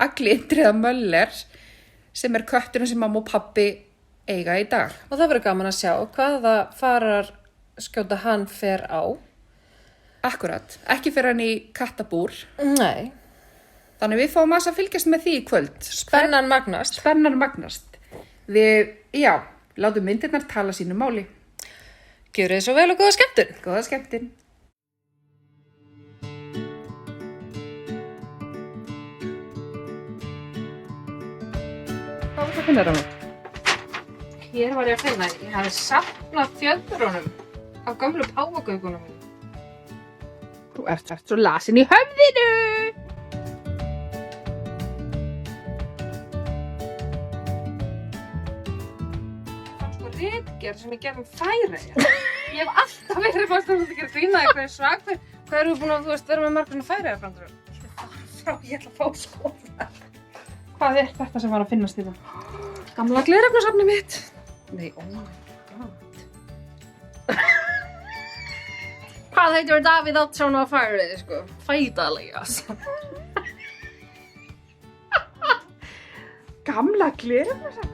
Agli Indriða Möller, sem kötturinn sem mamma og pabbi eiga í dag. Og það verður gaman að sjá hvaða farar skjóta hann fer á. Akkurat, ekki fer hann í kattabúr. Nei. Þannig við fáum að fylgjast með því í kvöld. Spennan magnast. Spennan magnast. Við, já, látum myndirnar tala sínu máli. Gjörið svo vel og góða skemmtun. Góða skemmtun. Hvað varst að finna það? Hér var ég að finna. Ég hafði safnað fjöldurunum af gömlu páfagaukunum mínum. Þú ert svo lasin í höfðinu! Ritgerð sem ég gerði Færeyjar. Ég hef alltaf verið fannst að gera grínaði hvað svakverð. Hvað eru búin að vera með margur svona Færeyjar framdur? Ég ætla að fá skoða. Hvað þetta sem var að finnast í það? Gamla glerefnasafnið mitt. Nei, oh my god. Hvað heitir Davíð Oddsson á Færeyri, sko? Fædaligas. Gamla glerefnasafnið?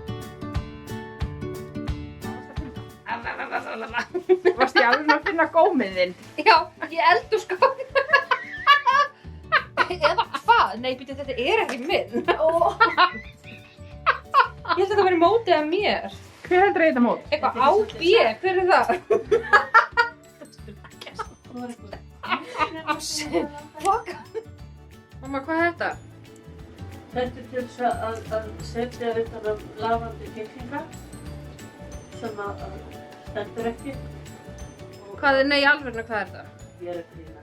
Varst ég alveg að finna gómið þinn? Já, ég eldurskáp. Eða hvað? Nei, býttu, þetta ekki minn. Ég held að þetta væri mótið af mér. Hver heldur þetta mót? Eitthvað á B, hver það? Mamma, hvað þetta? Þetta til þess að setja þetta lafandi kyklinga sem að stendur ekki. Hvað nei, alveg, hvað þetta? Ég að grína.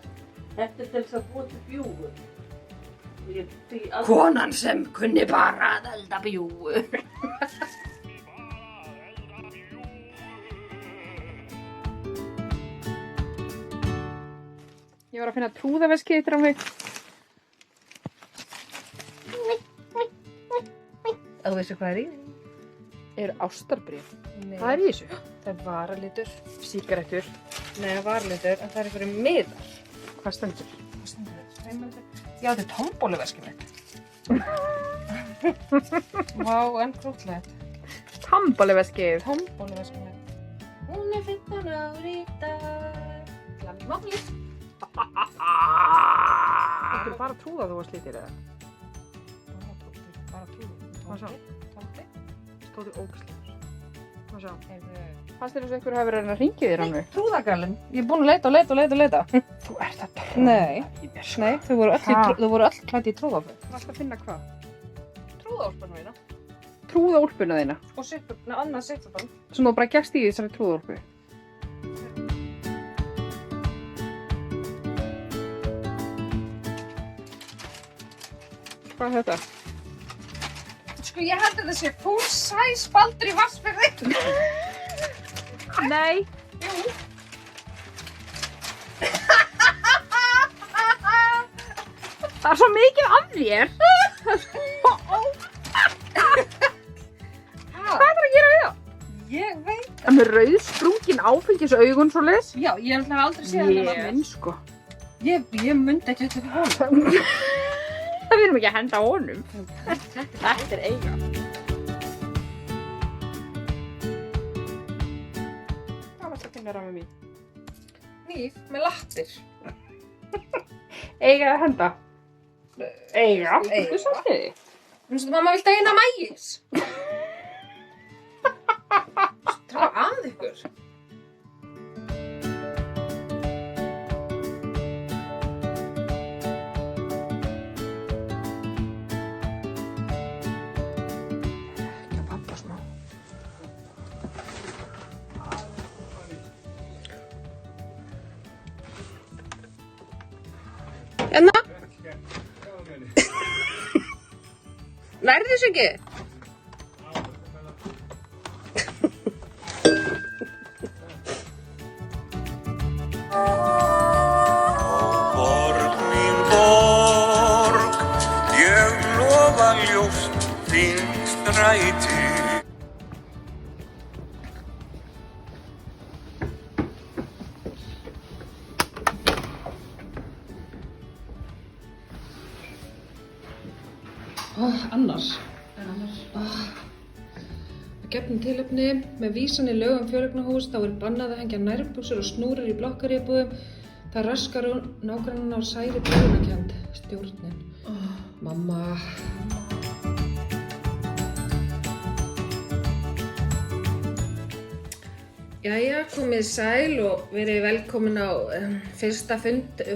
Þetta til þess að búa til bjúgu. Konan sem kunni bara að elda bjúgu. Ég var að finna trúðaveskið yttir á mig. Þú veistu hvað í? Ástarbréf. Nei. Hvað í þessu? Það varalitur. Sígarettur. Nei, varalitur, en það einhverju miðar. Hvað stendur? Já, þetta tombóluveskið mitt. Vá, en krútlegt. Tombóluveskið. Tombóluveskið mitt. Hún 15 ári í dag. Glammi máli. Þetta bara trúða þú varst lítir eða? Bara trúða. Hvað svo? Tombi. Stóri ógæslegur. Hvað svo? Fannst þér eins og einhver hafi verið að hringja þér alveg? Trúðagalinn. Ég er búin að leita. Þú ert að trúða. Nei, þau voru öll klædd í trúðaföt. Varst að finna hvað? Trúðaúlpuna mína. Trúðaúlpuna þína? Og annað sittupana. Sem þú bara gekkst í þessari trúðaúlpu? Hvað er þetta? Sko, ég held að þetta sé full size Baldur í Vatnsfirði. Nei. Jú. Það er svo mikið af þér. Hvað er það að gera við það? Ég veit það. Það með rauðsprungin áfengisaugun svo leys? Já, ég hef aldrei séð það. Ég minn sko. Ég myndi ekki þetta honum. Það við erum ekki að henda honum. Þetta er eiga. Hvað varst að finna rámið mín? Hníf með lattir. Eiga að henda? Eiga? Þú sátti þig? Mamma, viltu eina mægis? Drá að ykkur. Enna? Nærðu þessu ekki? Lyngstræti. Annars. Að gefnu tilefni með vísan í lög fjöleignarhús þá bannað að hengja nærbuxur og snúrur í blokkaríbúðum. Það raskar nágrannanna og særir búinakennd. Stjórnin. Mamma. Jæja, komið sæl og verið velkomin á fyrsta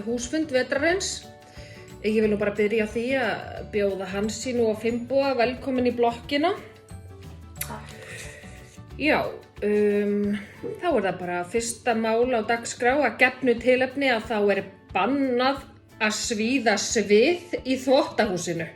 húsfund vetrarins. Ég vil nú bara byrja á því að bjóða Hansínu og Finnboga velkomin í blokkina. Já, þá það bara fyrsta mál á dagskrá að gefnu tilefni að þá bannað að svíða svið í þvottahúsinu.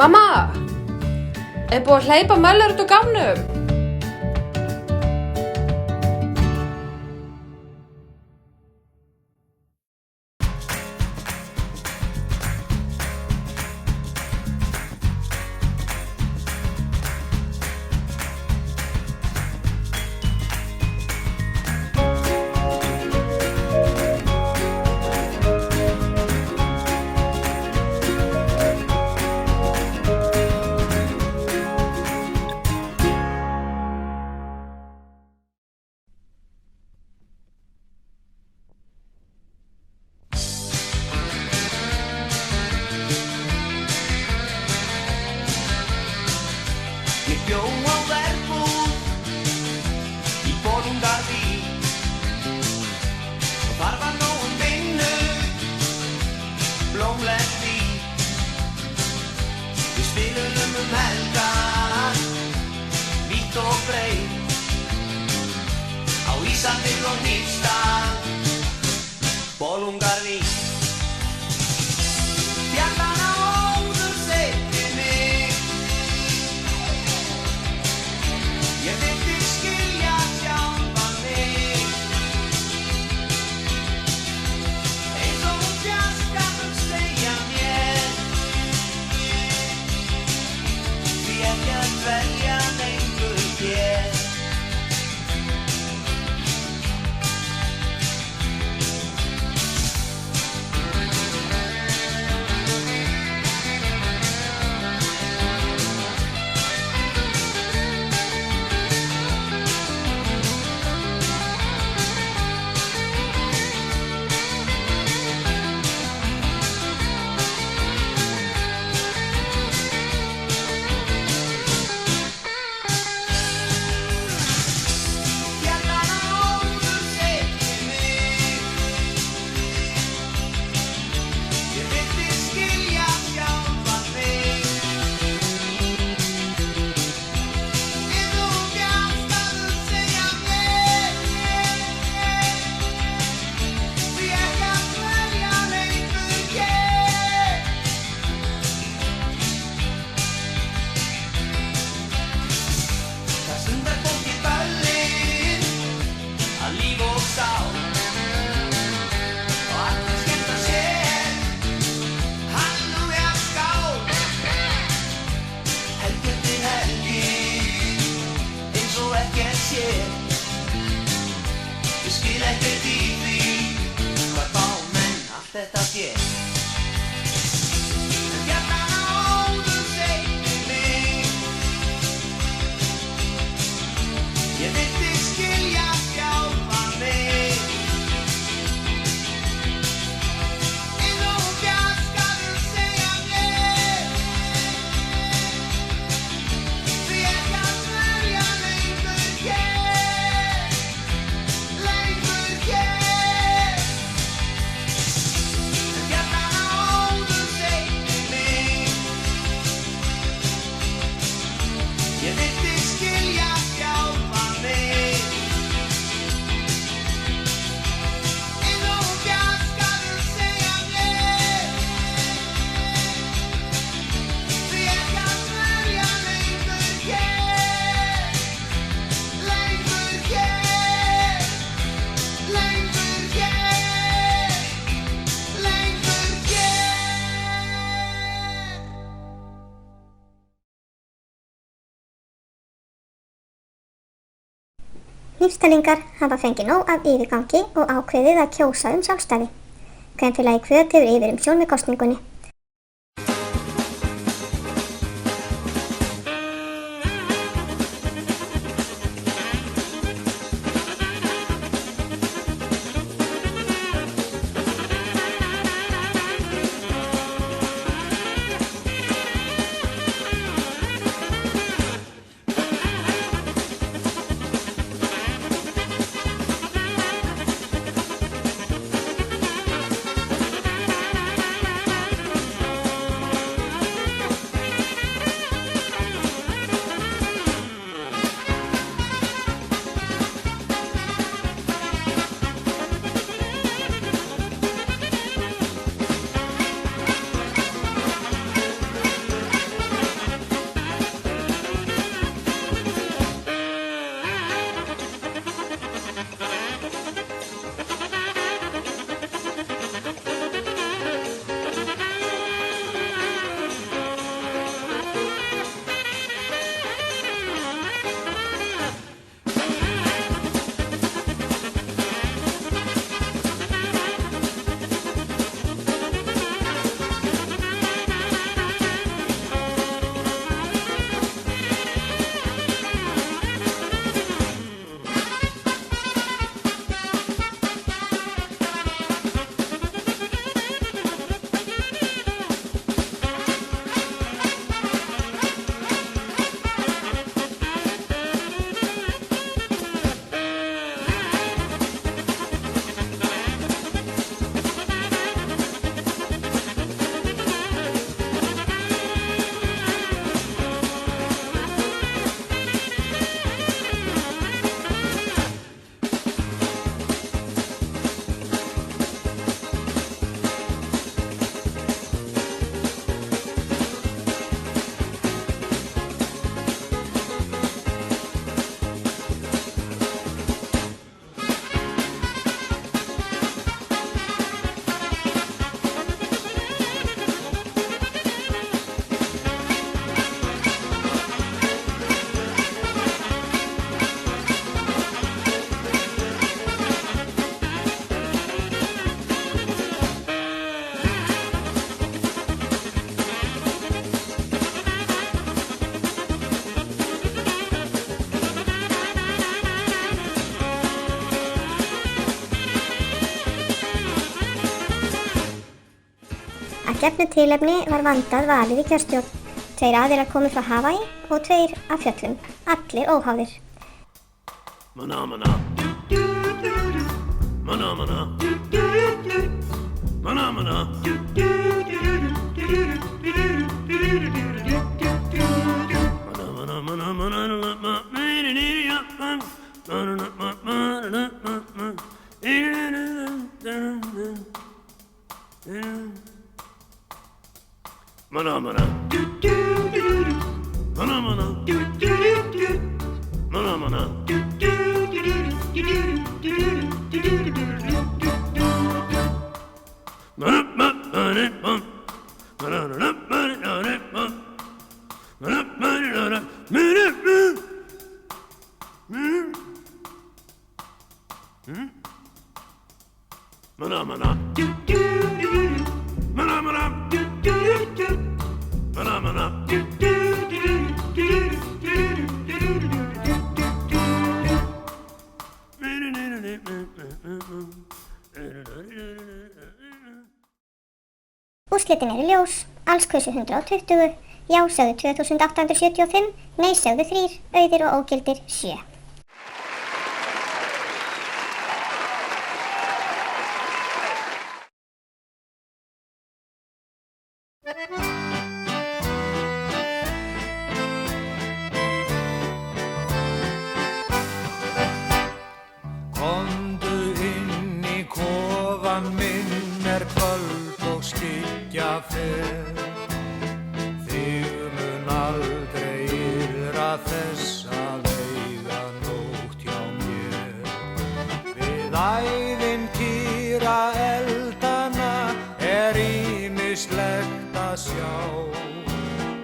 Mamma, búið að hleypa Möller út úr gámnum? Hnífsdælingar hafa fengið nóg af yfirgangi og ákveðið að kjósa sjálfstæði. Kvenfélagið Hvöt hefur yfirumsjón með kosningunni. Gefnu tilefni var vandað valið í kjörstjórn. 2 aðilar komu frá Hawaii og 2 af fjöllum, allir óháðir. Úrslitin eru ljós, alls kusu 120, já sögðu 2875, nei sögðu 3, auðir og ógildir 7. Komdu inn í kofan minn kvöld og skyggja fer. Þig mun aldrei yrra þess að eiga nótt hjá mér. Við ævintýra eldana ýmislegt að sjá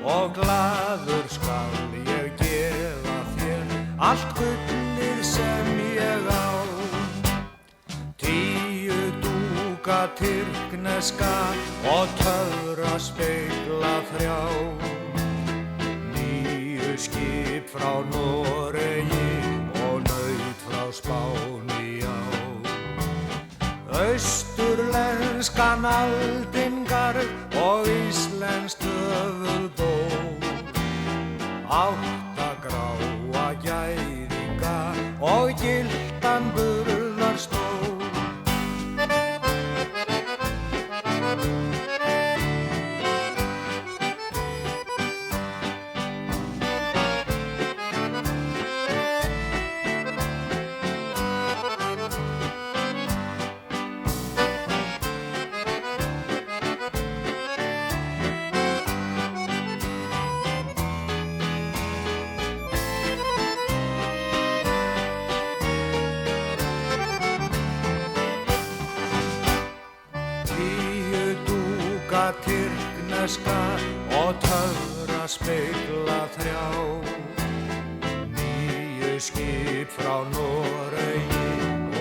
og glaður skal ég gefa þér allt gullið sem ég dúka tyrkneska og töfra spegla þrjá. Nýju skip frá Noregi og naut frá Spáni á. Austurlenskan aldingarð og íslenskt höfuðból. Átta gráa gæðinga og gylltan burðarstól. Tyrkneska og töfra spegla þrjá. Nýju skip frá Noregi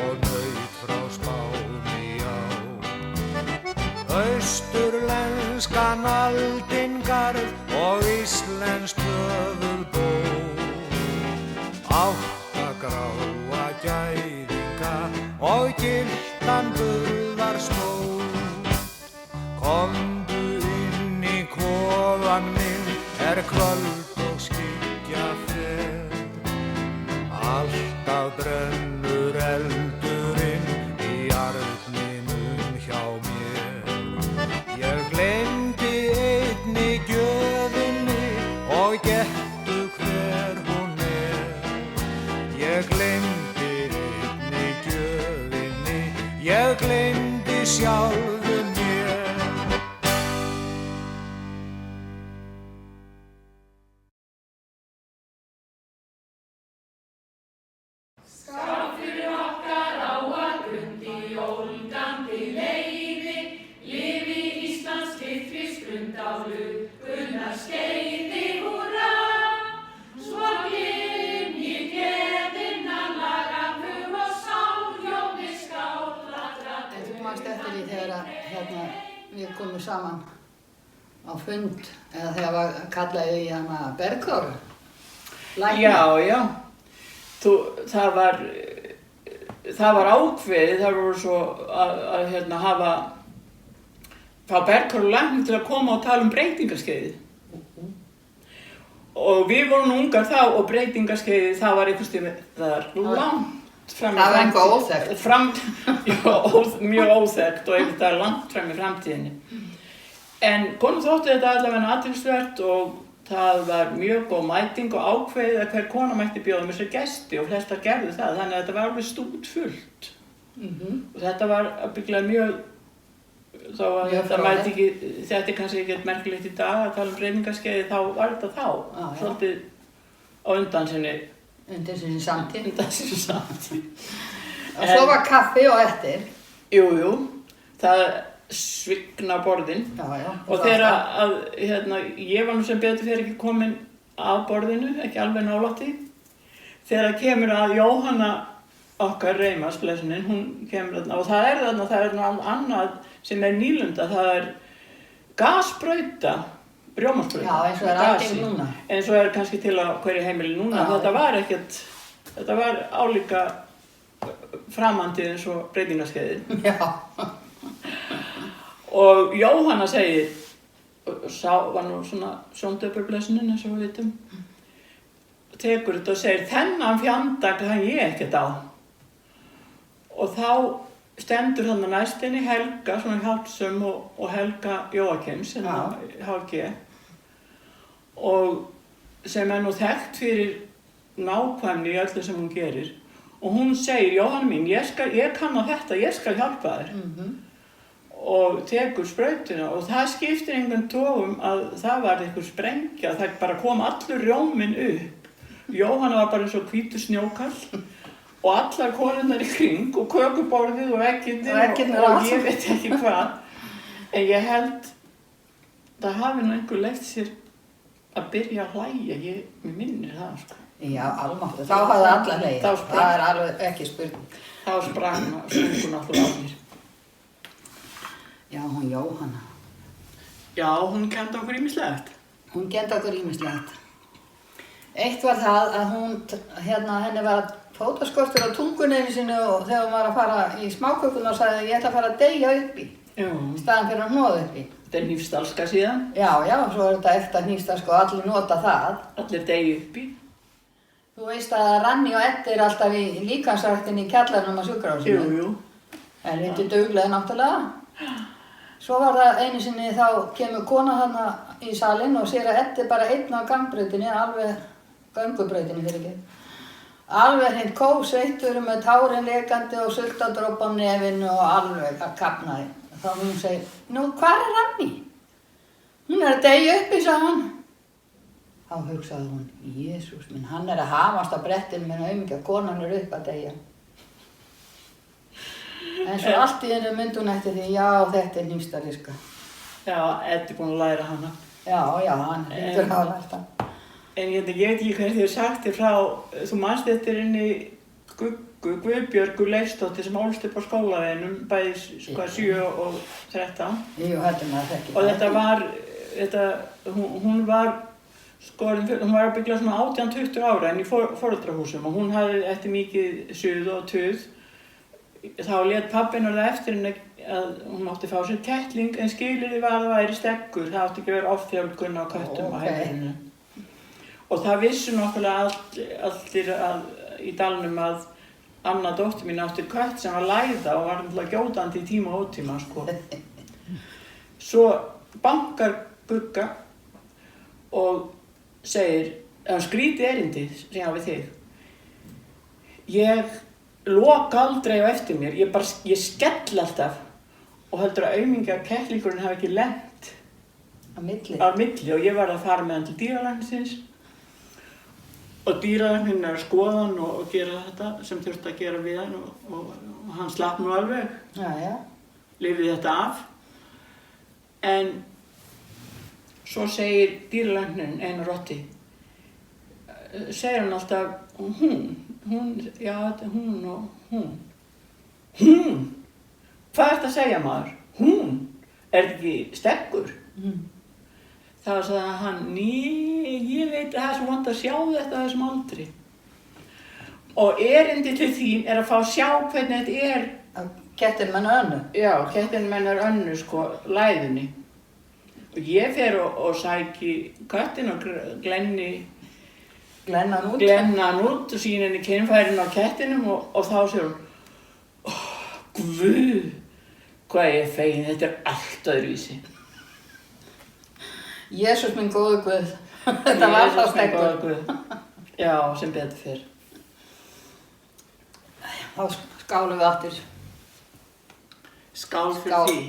og naut frá Spáni á. Austurlenskan aldingarð og íslenskt höfuðból. Átta gráa gæðinga og gylltan burðarstól. Komdu inn í kofann minn, kvöld og skyggja fer. Alltaf brennur eldurinn í arninum hjá mér. Ég gleymdi einni gjöfinni og gettu hver hún er. Ég gleymdi einni gjöfinni, ég gleymdi sjálfum mér. Skál fyrir okkar á að grundi ólgandi leiði, lifi Íslands litfiskrund á lukkunnar skeiði, húrra! Svo glymji gleðinnar lagar hug og sál, ljóði skálatra. En þú manst eftir því þegar við komum saman á fund, eða þegar var kallaði í hana Bergþóru? Já. Það var ákveðið, það voru svo að hafa fá Bergþóru lækni til að koma og tala um breytingaskeiðið. Og við vorum ungar þá og breytingaskeiðið það var einhvers tíma, það var langt fram í framtíðinni. Það var eitthvað óþekkt. Mjög óþekkt og eitthvað langt fram í framtíðinni. En konum þótti þetta allavega athyglisvert og það var mjög góð mæting og ákveðið að hver kona mætti bjóða með sér gesti og flestar gerðu það, þannig að þetta var alveg stútfullt. Og þetta var bygglega mjög, þá að þetta er kannski ekkert merkilegt í dag að tala um breytingaskeiði, þá var þetta þá, svolítið á undan sinni samtíð. Og svo var kaffi og eftir? Jú, það svigna borðin. Og þegar ég var nú sem betur fyrir ekki komin að borðinu, ekki alveg nálætti, þegar kemur að Jóhanna okkar Reimars, blessunin, hún kemur þarna og það er annað sem er nýlunda, það er gassbrauta, rjómasbrauta. Já, eins og er algeng núna. Eins og er kannski til á hverju heimili núna, þetta var álíka framandi eins og breytingaskeiðin. Já. Og Jóhanna segir, var nú svona sjóndöpurblessunin eins og við vitum, tekur þetta og segir, þennan fjanda kann ég ekkert á. Og þá stendur þarna næstinni Helga, svona Hjálpsum og Helga Jóakims, HG, og sem er nú þekkt fyrir nákvæmni í öllu sem hún gerir. Og hún segir, Jóhanna mín, ég kann á þetta, ég skal hjálpa þér. Og tekur sprautuna og það skiptir engan togum að það var einhver sprengja, það bara kom allur rjóminn upp. Jóhanna var bara eins og hvítur snjókall og allar konurnar í kring og kökuborðið og veggirnir og ég veit ekki hvað. En ég held það hafi nú einhver leyft sér að byrja að hlæja, mér minnir það sko. Já, almáttu, þá hafði allar hlegið, það er alveg ekki spurning. Þá sprungu náttúrulega allir. hún Jóhanna. Já, hún kenndi okkur ýmislegt. Hún kenndi okkur ýmislegt. Eitt var það að hún, henni var fótaskortur á tungunni sinni og þegar hún var að fara í smákökuna og sagði ég ætla að fara að deyja upp í. Staðan fyrir að hnoða upp í. Þetta er hnífstalska síðan. Já, svo er þetta ekta hnífstalska og allir nota það. Allir deyja upp í. Þú veist að Ranni og Eddi er alltaf í líkansræktinni í kjallarnum á sjúkrahúsinu. Jú. En þetta er duglega náttúrulega. Svo var það einu sinni þá kemur kona þarna í salinn og sér að Eddi bara einn á gangbrautinni, göngubrautinni fyrir ekki. Alveg hreint kósveittur með tárin lekandi og sultadróp á nefinu og alveg að kapnaði. Þá hún segir, nú hvar er Ranni? Hún er að deyja upp í, sagði hann. Þá hugsaði hún, Jesús minn, hann er að hamast á brettinu með aumingja, konan er upp að deyja. En svo allt í hennu myndi hún eftir því, já þetta er hnífstalíska. Já, Eddi er búinn að læra hana. Já, hann hlýtur að hafa lært það. En ég veit ekki hvernig þið hefur sagt þér frá, þú manst eftir henni Guðbjörgu Leifsdóttir sem ólst upp á skólaveginum, bæði 7 og 13. Jú, heldur maður þekki. Og hún var skorin, hún var að byggja svona 18-20 ára en í foreldrahúsum og hún hafði eftir mikið suð og tuð. Þá lét pabbinn orða eftir henni að hún mátti fá sér kettling en skilyrði var að það væri steggur, það átti ekki að vera offjölgun á köttum á heimilinu. Og það vissu nokkulega allir í dalnum að Anna dóttir mín átti kött sem var læða og var náttúrulega gjótandi í tíma og ótíma, sko. Svo bankar Gugga og segir, skrítið erindi, segir hann við þig. Ég loka aldrei á eftir mér, ég skell alltaf og heldur að aumingja kettlingurinn hafi ekki lent á milli og ég var að fara með hann til dýralæknisins og dýralækninn er að skoða hann og gera þetta sem þurfti að gera við hann og hann slapp nú alveg, lifði þetta af. En svo segir dýralækninn Einar Otti, segir hann alltaf hún, já þetta er hún og hún. Hún? Hvað ertu að segja maður? Hún? Er þetta ekki steggur? Þá sagði hann, ég veit að það er svo vant að sjá þetta á þessum aldri. Og erindi til þín er að fá að sjá hvernig þetta er. Kettin mennar önnu? Já, kettin mennar önnu, sko, læðunni. Og ég fer og sæki köttin og glenna hann út og sýna henni kynfærin á kettinum og þá segir hún, Guð, hvað ég er fegin, þetta er allt öðruvísi. Jesús minn góði Guð, þetta var þá steggur. Já, sem betur fyrr. Þá skálum við aftur. Skál fyrir því.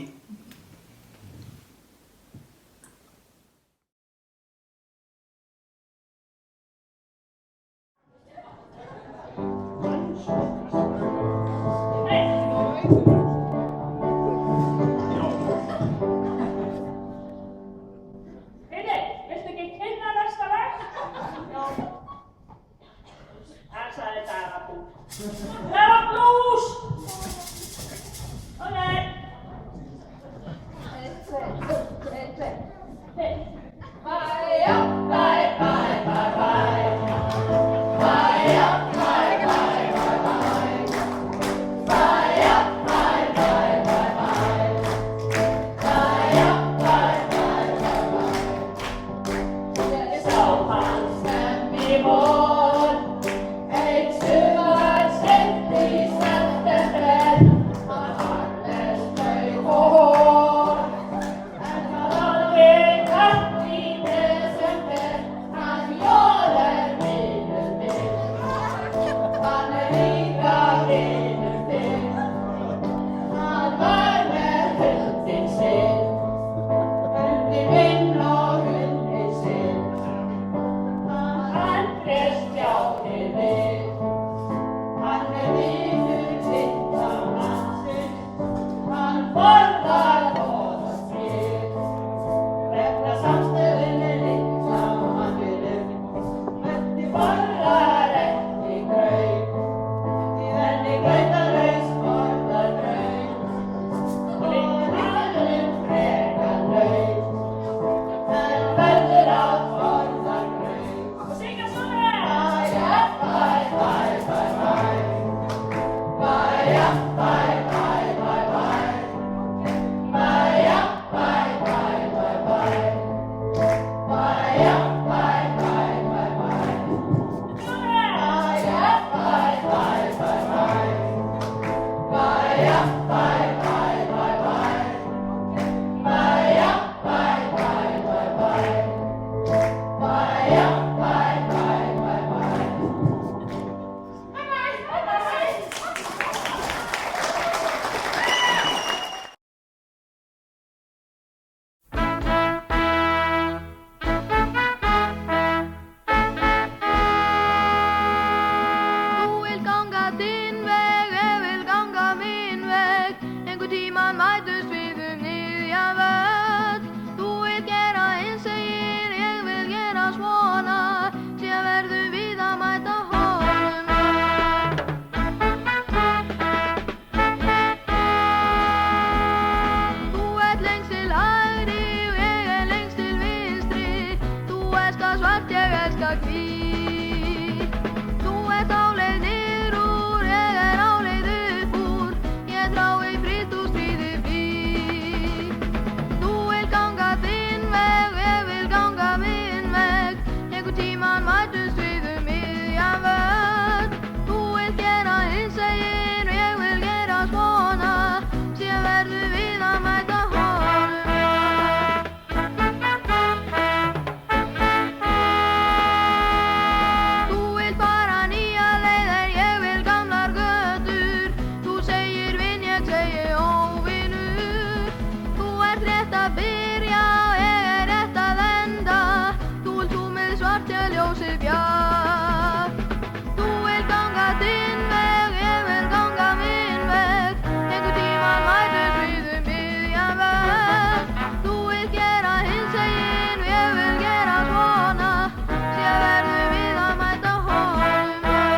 tíman mætust við miðjan völl. Þú vilt gera hinsegin, ég vil gera svona, síðan verðum við að mæta honum öll. Þú ert lengst til hægri og ég lengst til vinstri. Þú elskar svart, ég elskar hvít. Þú ert á leið niður úr, ég á leið upp úr. Ég þrái frið, þú stríðir víg. Þú vilt ganga þinn veg, ég vil ganga minn veg. Einhvern tímann mætust við miðjan völl. Þú vilt gera hinsegin og ég vil gera svona, síðan verðum við að mæta honum öll. Þú vilt fara nýjar leiðir, ég vil gamlar götur. Þú segir vin, ég segi óvinur. Þú ert rétt að byrja og ég rétt að enda. Þú vilt þú með svart, ég ljósið bjart. Þú vilt ganga þinn veg, ég vil ganga minn veg. Einhvern tímann mætust við miðjan völl. Þú vilt gera hinsegin og ég vil gera svona, síðan verðum við að mæta honum öll.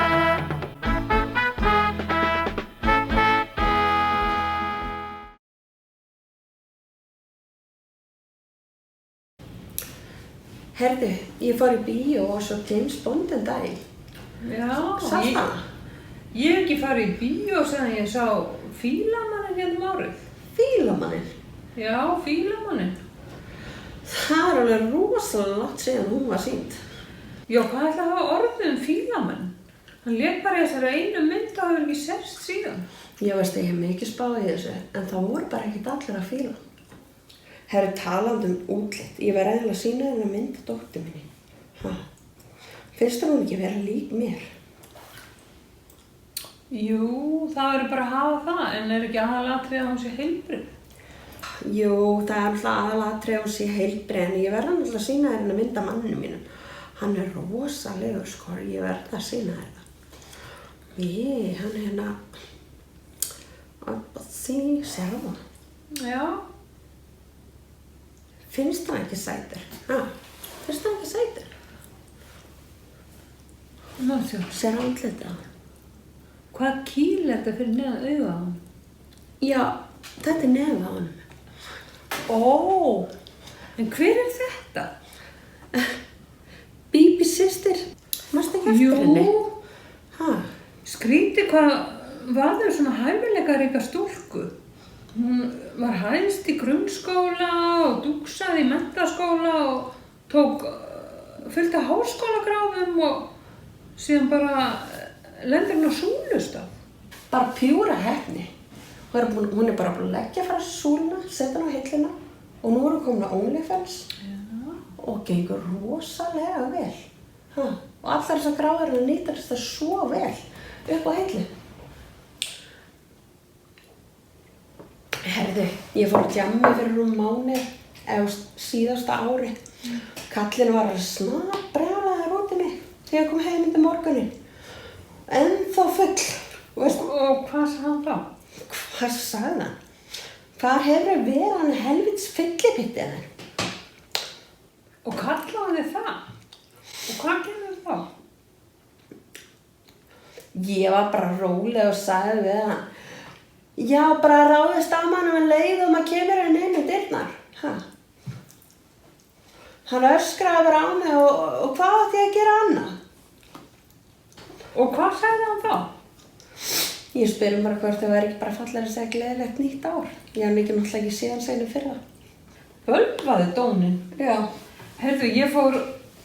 Herðu, ég fór í bíó og svo James Bond en daginn. Já, Sástu hana? Ég hef ekki farið í bíó síðan ég sá Fílamanninn hérna um árið. Fílamanninn? Já, Fílamanninn. Það er alveg rosalega langt síðan hún var sýnd. Já, hvað ætla að hafa orðið Fílamann? Hann lék bara í þessari einu mynd og hefur ekki sérst síðan. Ég veist að ég hef mikið spáð í þessu, en það voru bara ekkert allir að fíla. Herru, talandi útlit, ég verði eiginlega að sýna þennan mynd dóttur minni. Finnst hún ekki vera lík mér? Jú, það verður bara að hafa það, en er ekki aðalatrið að hún sé heilbrigð? Jú, það er alltaf aðalatrið að hún sé heilbrigð, en ég verði alltaf að sýna þennan mynd af manninu mínum. Hann er rosalegur, sko, ég verði að sýna þér það. Hann er hérna upp á því, sér það? Já. Finnst það ekki sætur? Finnst það ekki sætur? Sér andlitið á hann. Hvað kýl er þetta fyrir neðan auga á hann? Já, þetta er nefið á honum. Ó, en hver er þetta? Bíbí systir. Manstu ekki eftir henni? Jú, skrítið hvað var þau svona hæfileikaríka stúlku. Hún var hæðst í grunnskóla og dúksaði í menntaskóla og tók fullt af háskólagráðum og síðan bara lendir hún á súlustaf. Bara pjúra heppni. Hún er bara búin að leggja frá súluna, setja hann á hilluna og nú er hún komin á OnlyFans og gengur rosalega vel. Og allar þessar gráðar nýtast það svo vel upp á hillu. Herðu, ég fór að djammi fyrir mánuði, eða síðasta ári. Kallinn var að snabbrjálaður út í mig þegar ég kom heim undir morguninn. Ennþá full. Og hvað sagði hann þá? Hvað sagði hann? Hvað hefur verið hann helvits fyllipittið þér? Og kallaði þið það? Og hvað gerði þá? Ég var bara róleg og sagði við hann. Já, bara ráðist á mann um leið og maður kemur henni inn í dyrnar. Hann öskraði bara á mig og hvað átti ég að gera annað? Og hvað sagði hann þá? Ég spyr bara hvort það væri ekki bara fallega að segja gleðilegt nýtt ár. Ég hef mikið náttúrulega ekki síðan segni fyrra. Bölvaði dónin? Já. Heyrðu, ég fór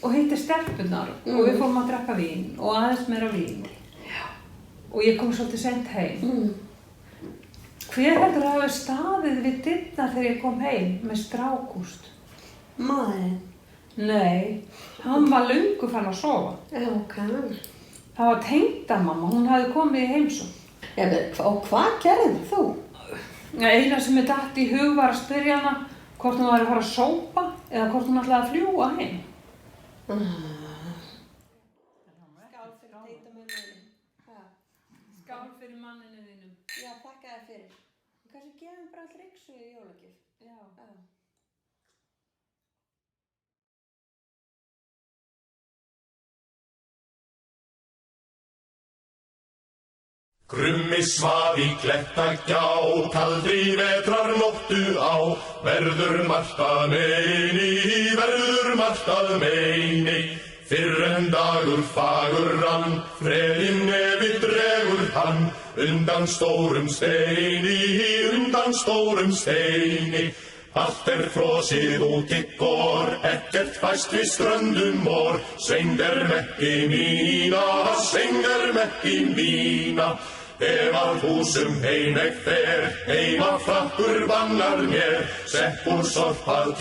og hitti stelpunar og við fórum að drekka vín og aðeins meira vín. Já. Og ég kom svolítið sent heim. Hver heldur að hafa staðið við dyrnar þegar ég kom heim með strákúst? Maðurinn? Nei, hann var löngu fann að sofa. Já, ok. Það var tengdamamma, hún hafði komið í heimsókn. Og hvað gerðir þú? Eina sem ég datt í hug var að spyrja hana hvort hún var að fara að sópa eða hvort hún ætlaði að fljúga heim. Skál fyrir manninu þínum. Já, þakka þér fyrir. Hversu gefum bara allir yksu í jólagjöf. Já. Krummi svaf í klettagjá, kaldri vetrarnóttu á, verður margt að meini, fyrr en dagur fagur rann, freðin nefi dregur hann, undan stórum steini. Allt frosið út í gór, ekkert fæst við ströndum vor, söng mekki mína, ef að húsum heimegg fer, heima frakkur vannar mér, seppur sorpað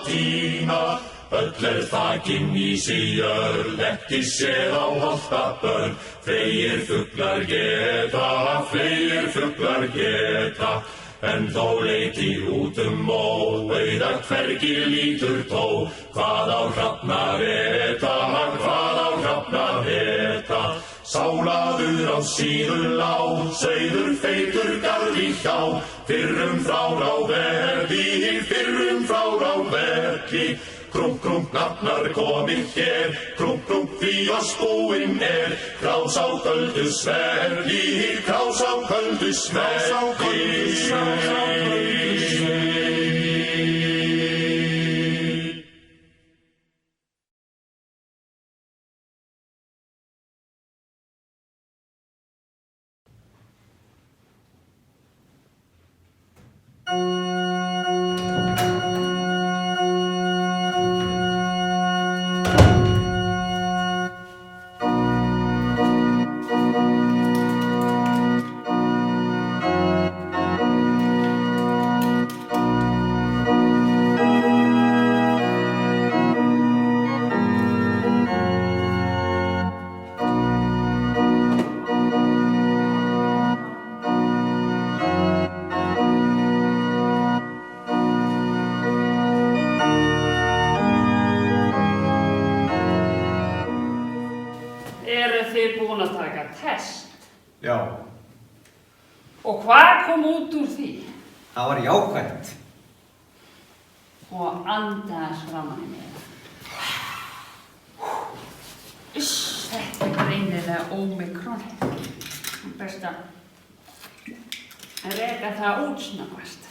tína, öll þakin í sig jörð, ekki séð á holta börn, fleygir fuglar geta, en þó leiti út mó, auðar hvergi lítur tó, hvað á hrafnar eta, sálaður á síður lá, sauður feitur garði hjá, fyrrum frár á verki, krunk, krunk, nafnar komið hér, krunk, krunk, því að spúinn krás á köldu sverði. Já. Og hvað kom út úr því? Það var jákvætt. Og andaðans framan í mér. Þetta greinilega ómikron. Best að reka það út snöggvast.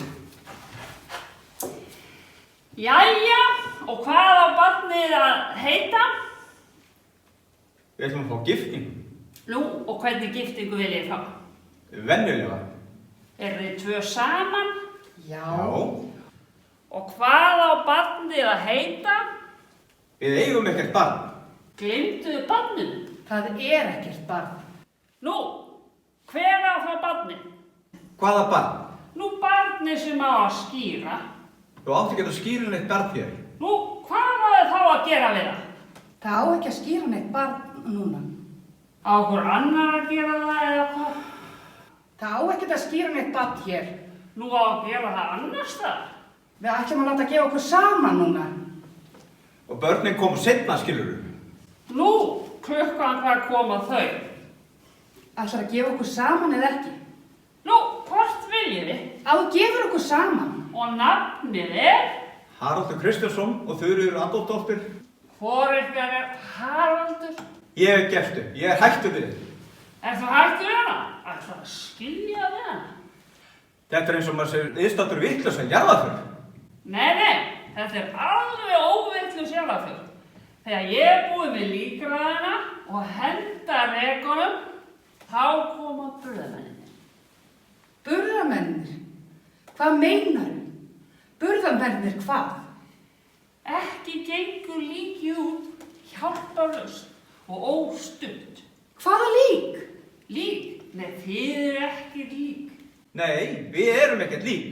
Jæja, og hvað á barnið að heita? Við ætlum að fá giftingu. Nú, og hvernig giftingu vil ég fá? Venjulega. Þið tvö saman? Já. Og hvað á barnið að heita? Við eigum ekkert barn. Gleymduðu barninu? Það ekkert barn. Nú, hver á það barnið? Hvaða barn? Nú, barnið sem á að skýra. Þú átt ekki að skýra neitt barn hér. Nú, hvað á þið þá að gera við það? Það á ekki að skýra neitt barn núna. Á okkur annar að gera það eða hvað? Það á ekkert að skýra neitt barn hér. Nú á að gera það annars staðar? Við ætlum að láta gefa okkur saman núna. Og börnin komu seinna, skilurðu. Nú, klukkan hvað koma þau? Ætlar að gefa okkur saman eða ekki? Nú, hvort viljið þið? Að þú gefur okkur saman. Og nafnið Haraldur Kristjánsson og Þuríður Adolfsdóttir. Hvor ykkar Haraldur? Ég gefst upp. Ég hættur við þið. Þú hættur við hana? Ætlar að skilja við hana? Þetta eins og maður segir viðstaddur vitlaus að jarðarför. Nei, þetta alveg óvitlaus jarðarför. Þegar ég búið með líkræðina og henda rekunum, þá koma burðamennir. Burðamennir? Hvað meinarðu? Burðamennir hvað? Ekki gengur líkið út hjálparlaust og óstutt. Hvaða lík? Lík? Nei, þið ekki lík. Nei, við erum ekkert lík.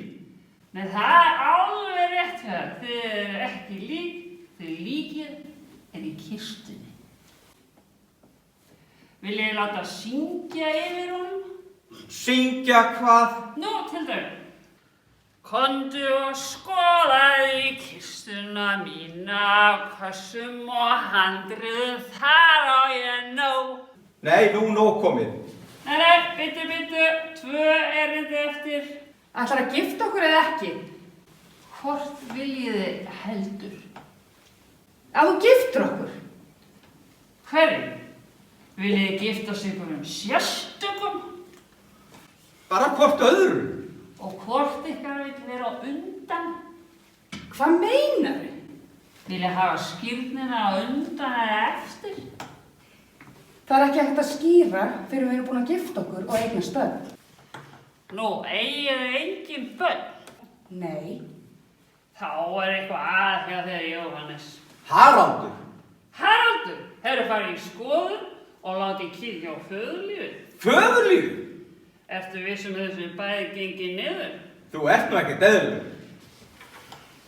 Nei, það alveg rétt hér. Þið ekki lík, þið líkið í kistunni. Vil ég láta syngja yfir honum? Syngja hvað? Nú, til dæmis. Komdu og skoðaðu í kistuna mína af kössum og handriðum, þar á ég nóg. Nei, nú nóg komið. Nei, bitu, 2 erindi eftir. Ætlar að gifta okkur eða ekki? Hvort viljið þið heldur? Að þú giftur okkur? Hverjum? Viljið þið giftast einhverjum sérstökum? Bara hvort öðru. Og hvort ykkar vil vera á undan? Hvað meinarðu? Viljið hafa skírnina á undan eða eftir? Það er ekki hægt að skýra fyrir við erum búin að gifta okkur og eignast börn. Nú, eigið þið engin börn? Nei. Þá er eitthvað að hjá þér, Jóhannes. Haraldur. Haraldur? Hefur farið í skoðun og látið kíkja á föðurlífið? Föðurlífið? Ertu vissum þessu bæði gengið niður? Þú ert nú ekkert eðlilegur.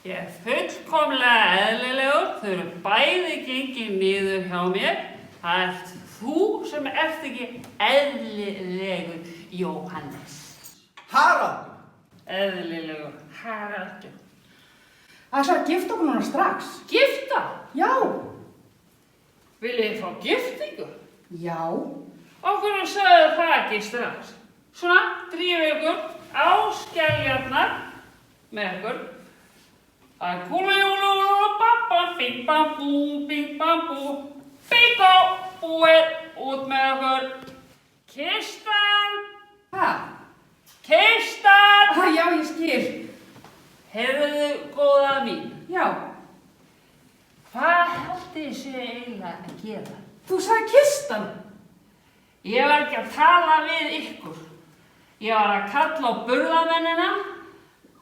Ég er fullkomlega eðlilegur, þau eru bæði gengið niður hjá mér. Það ert þú sem ert ekki eðlilegur, Jóhannes. Haraldur. Eðlilegur, Haraldur. Það er að gifta okkur núna strax. Gifta? Já. Viljið þið fá giftingu? Já. Og hvernig sagði það ekki strax? Svona, drífið ykkur á Skeljarnar með ykkur. Að kúlujúlu, babba, bing bam bú, bing bam bú, bingo, búið, út með ykkur. Kistan! Hæ? Kistan! Já, ég skil. Heyrðu, góða mín. Já. Hvað haldið þið séu eiginlega að gera? Þú sagði kistan. Ég var ekki að tala við ykkur. Ég var að kalla á burðamennina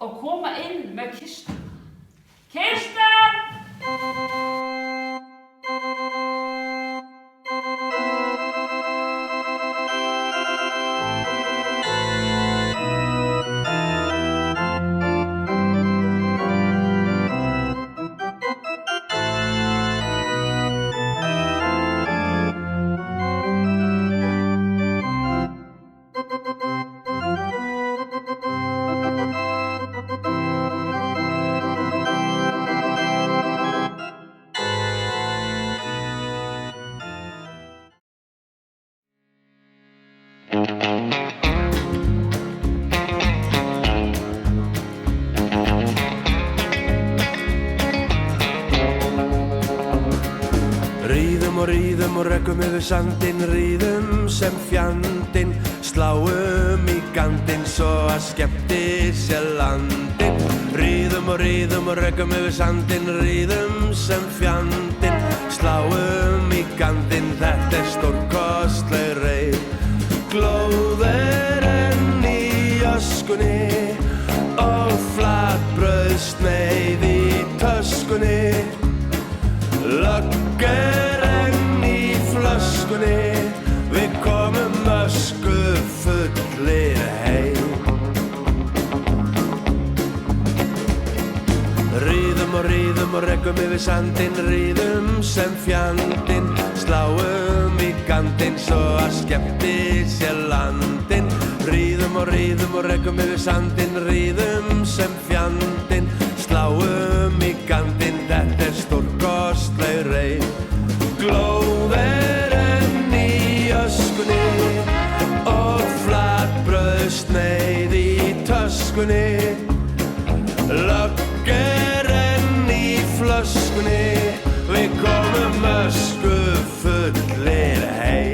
og koma inn með kistan. Kistan! Ríðum og rekum yfir sandinn, ríðum sem fjandinn, sláum í gandinn svo að skemmti sér landinn. Ríðum og rekum yfir sandinn, ríðum sem fjandinn, sláum í gandinn, þetta er stórkostleg reið. Glóð er enn í öskunni og flatbrauðsneið í töskunni. Lögg er enn í flöskunni, við komum ösku fullir heim. Ríðum og rekum yfir sandinn, ríðum sem fjandinn, sláum í gandinn svo að skemmti sér landinn. Ríðum og rekum yfir sandinn, ríðum sem fjandinn, sláum í gandinn, þetta er stórkostleg reið. Glóð er enn í öskunni og flatbrauðsneið í töskunni. Lögg er enn í flöskunni, við komum ösku fullir heim.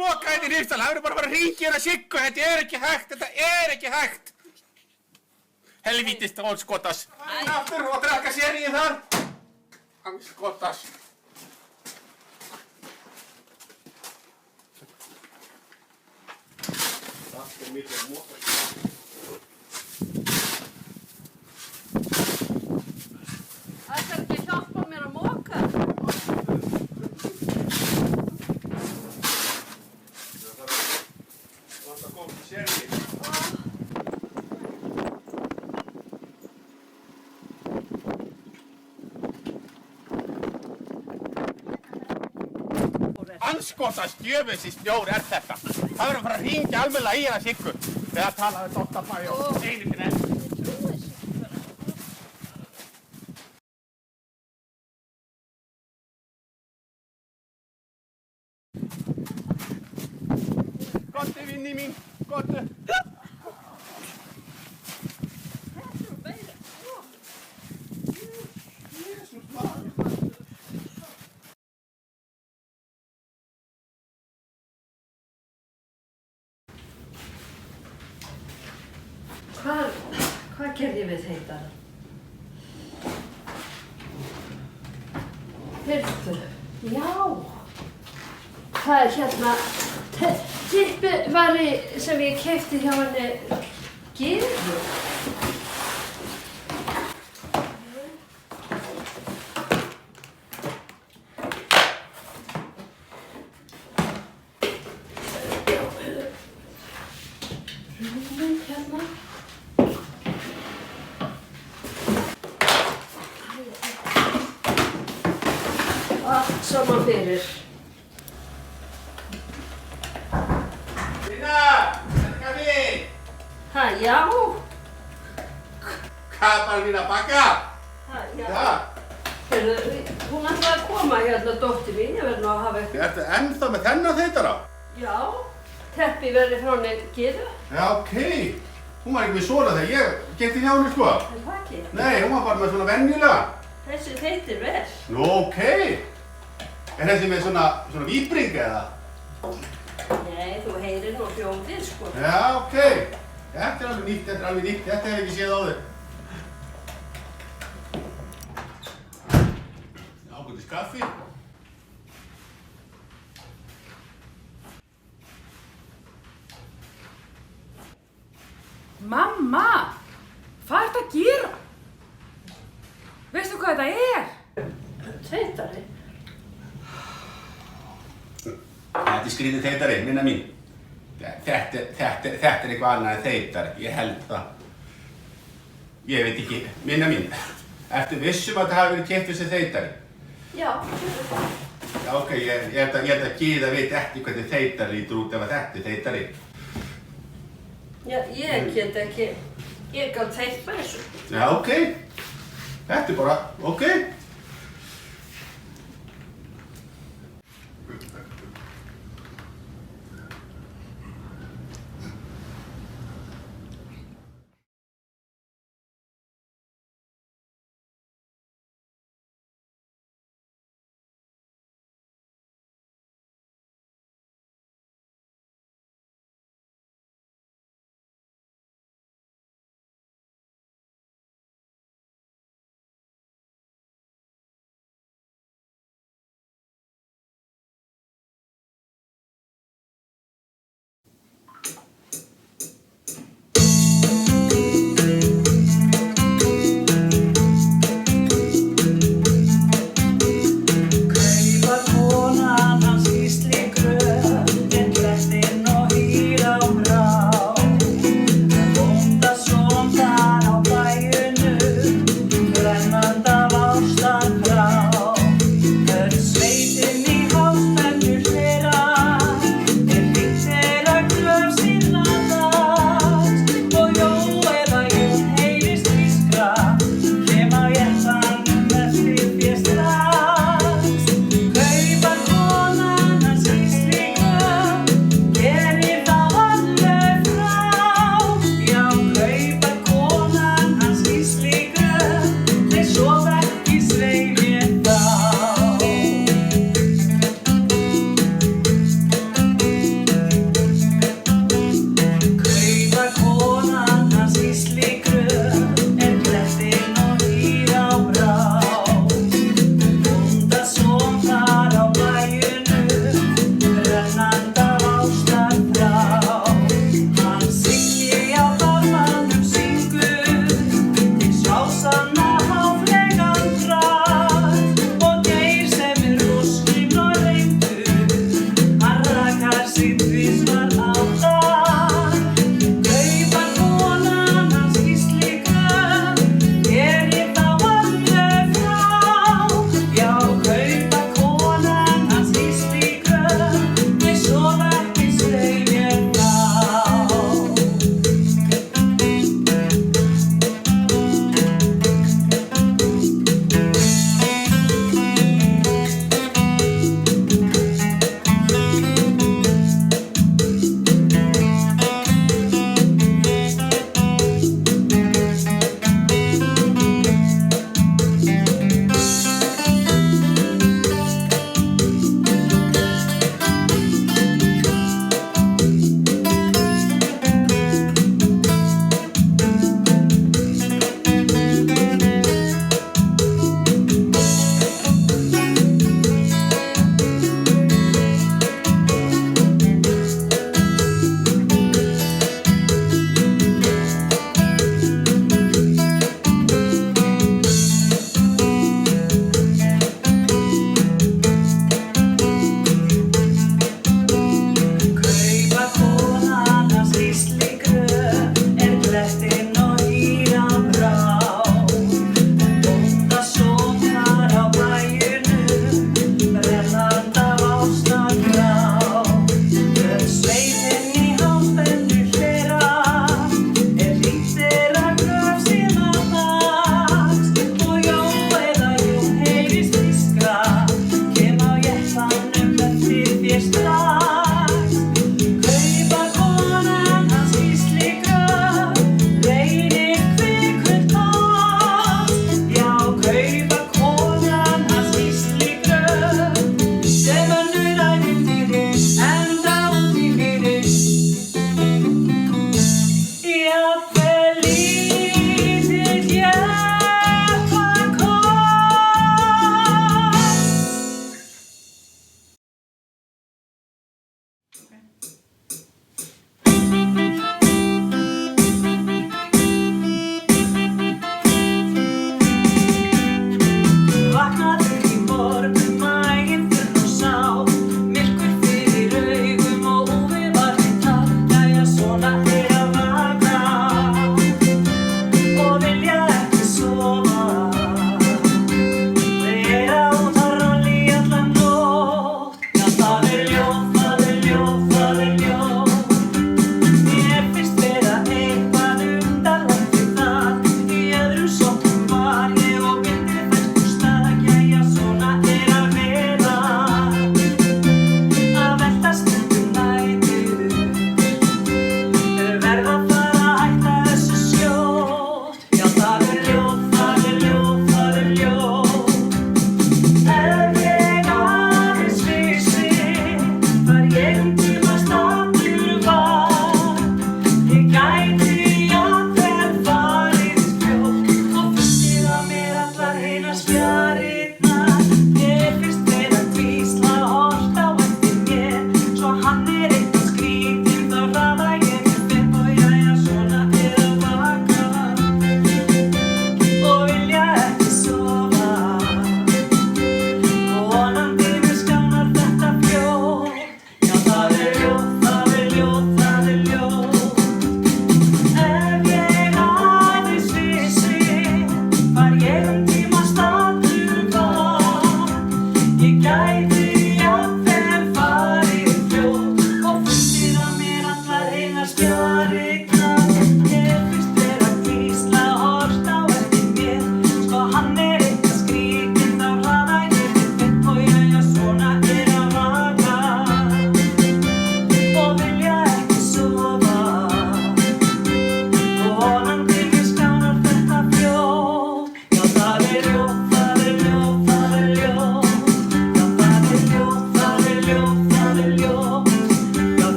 moka þetta í Hnífsdal, það verður bara að fara að hringja hérna Siggu, þetta er ekki hægt. Helvítist andskotas. Aftur og drekka seríu þar. Andskotas. Það er mikið að moka. Ætlar ekki að hjálpa mér að moka? Það er komið til seríu. Andskotans djöfusins snjór er þetta. Það verður að fara að hringja almennilega í hérna Siggu. Eða tala við Dóttar Bæ og einu til enn. Góttu vinni mín, góttu. Hvað gerði ég við þeitara? Heyrðu, já. Það er hérna tippivari sem ég keypti hjá henni Gyðu. Hérna. Allt saman fyrir. Lína, þetta kaffi. Ha, já. Kapar mín að baka. Ha, já. Já. Heyrðu, hún ætlaði að koma hérna, dóttir mín, ég verð nú að hafa eitthvað. Ertu ennþá með þennan þeitara? Já, teppi verði frá henni Gyðu. Já, ok. Hún var ekki með svona þegar ég geti hjá henni, sko. Er það ekki? Nei, hún var bara með svona venjulega. Þessi þeitir vel. Nú, ok. Er þessi með svona víbring eða? Nei, þú heyrir nú hljóðið, sko. Já, ok. Þetta er alveg nýtt, þetta hef ég ekki séð áður. Ágætis kaffi. Mamma, hvað ertu að gera? Veistu hvað þetta er? Þeitari. Þetta er skrítið þeitari, minna mín. Þetta er eitthvað annað en þeitari, ég held það. Ég veit ekki, minna mín. Ertu vissum að þetta hafi verið keypt þessi þeitari? Já. Já, ok, ég held að Gyða veit ekki hvernig þeitari lítur út ef að þetta er þeitari. Já, ég get ekki. Ég gat þeitt með þessu. Já, ok. Þetta er bara, ok.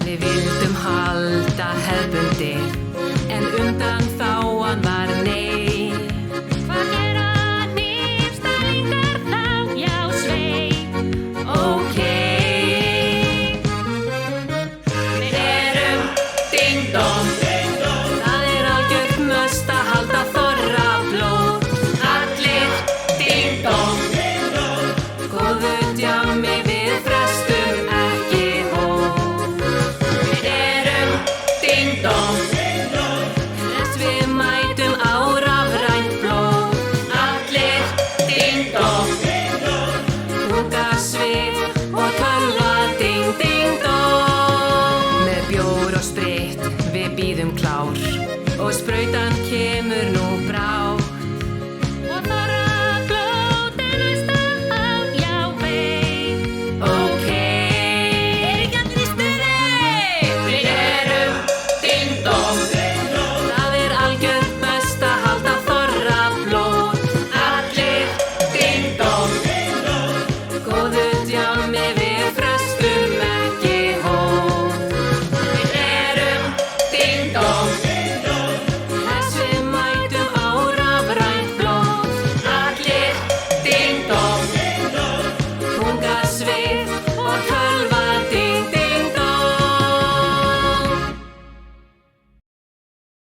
Við vildum halda hefðbundið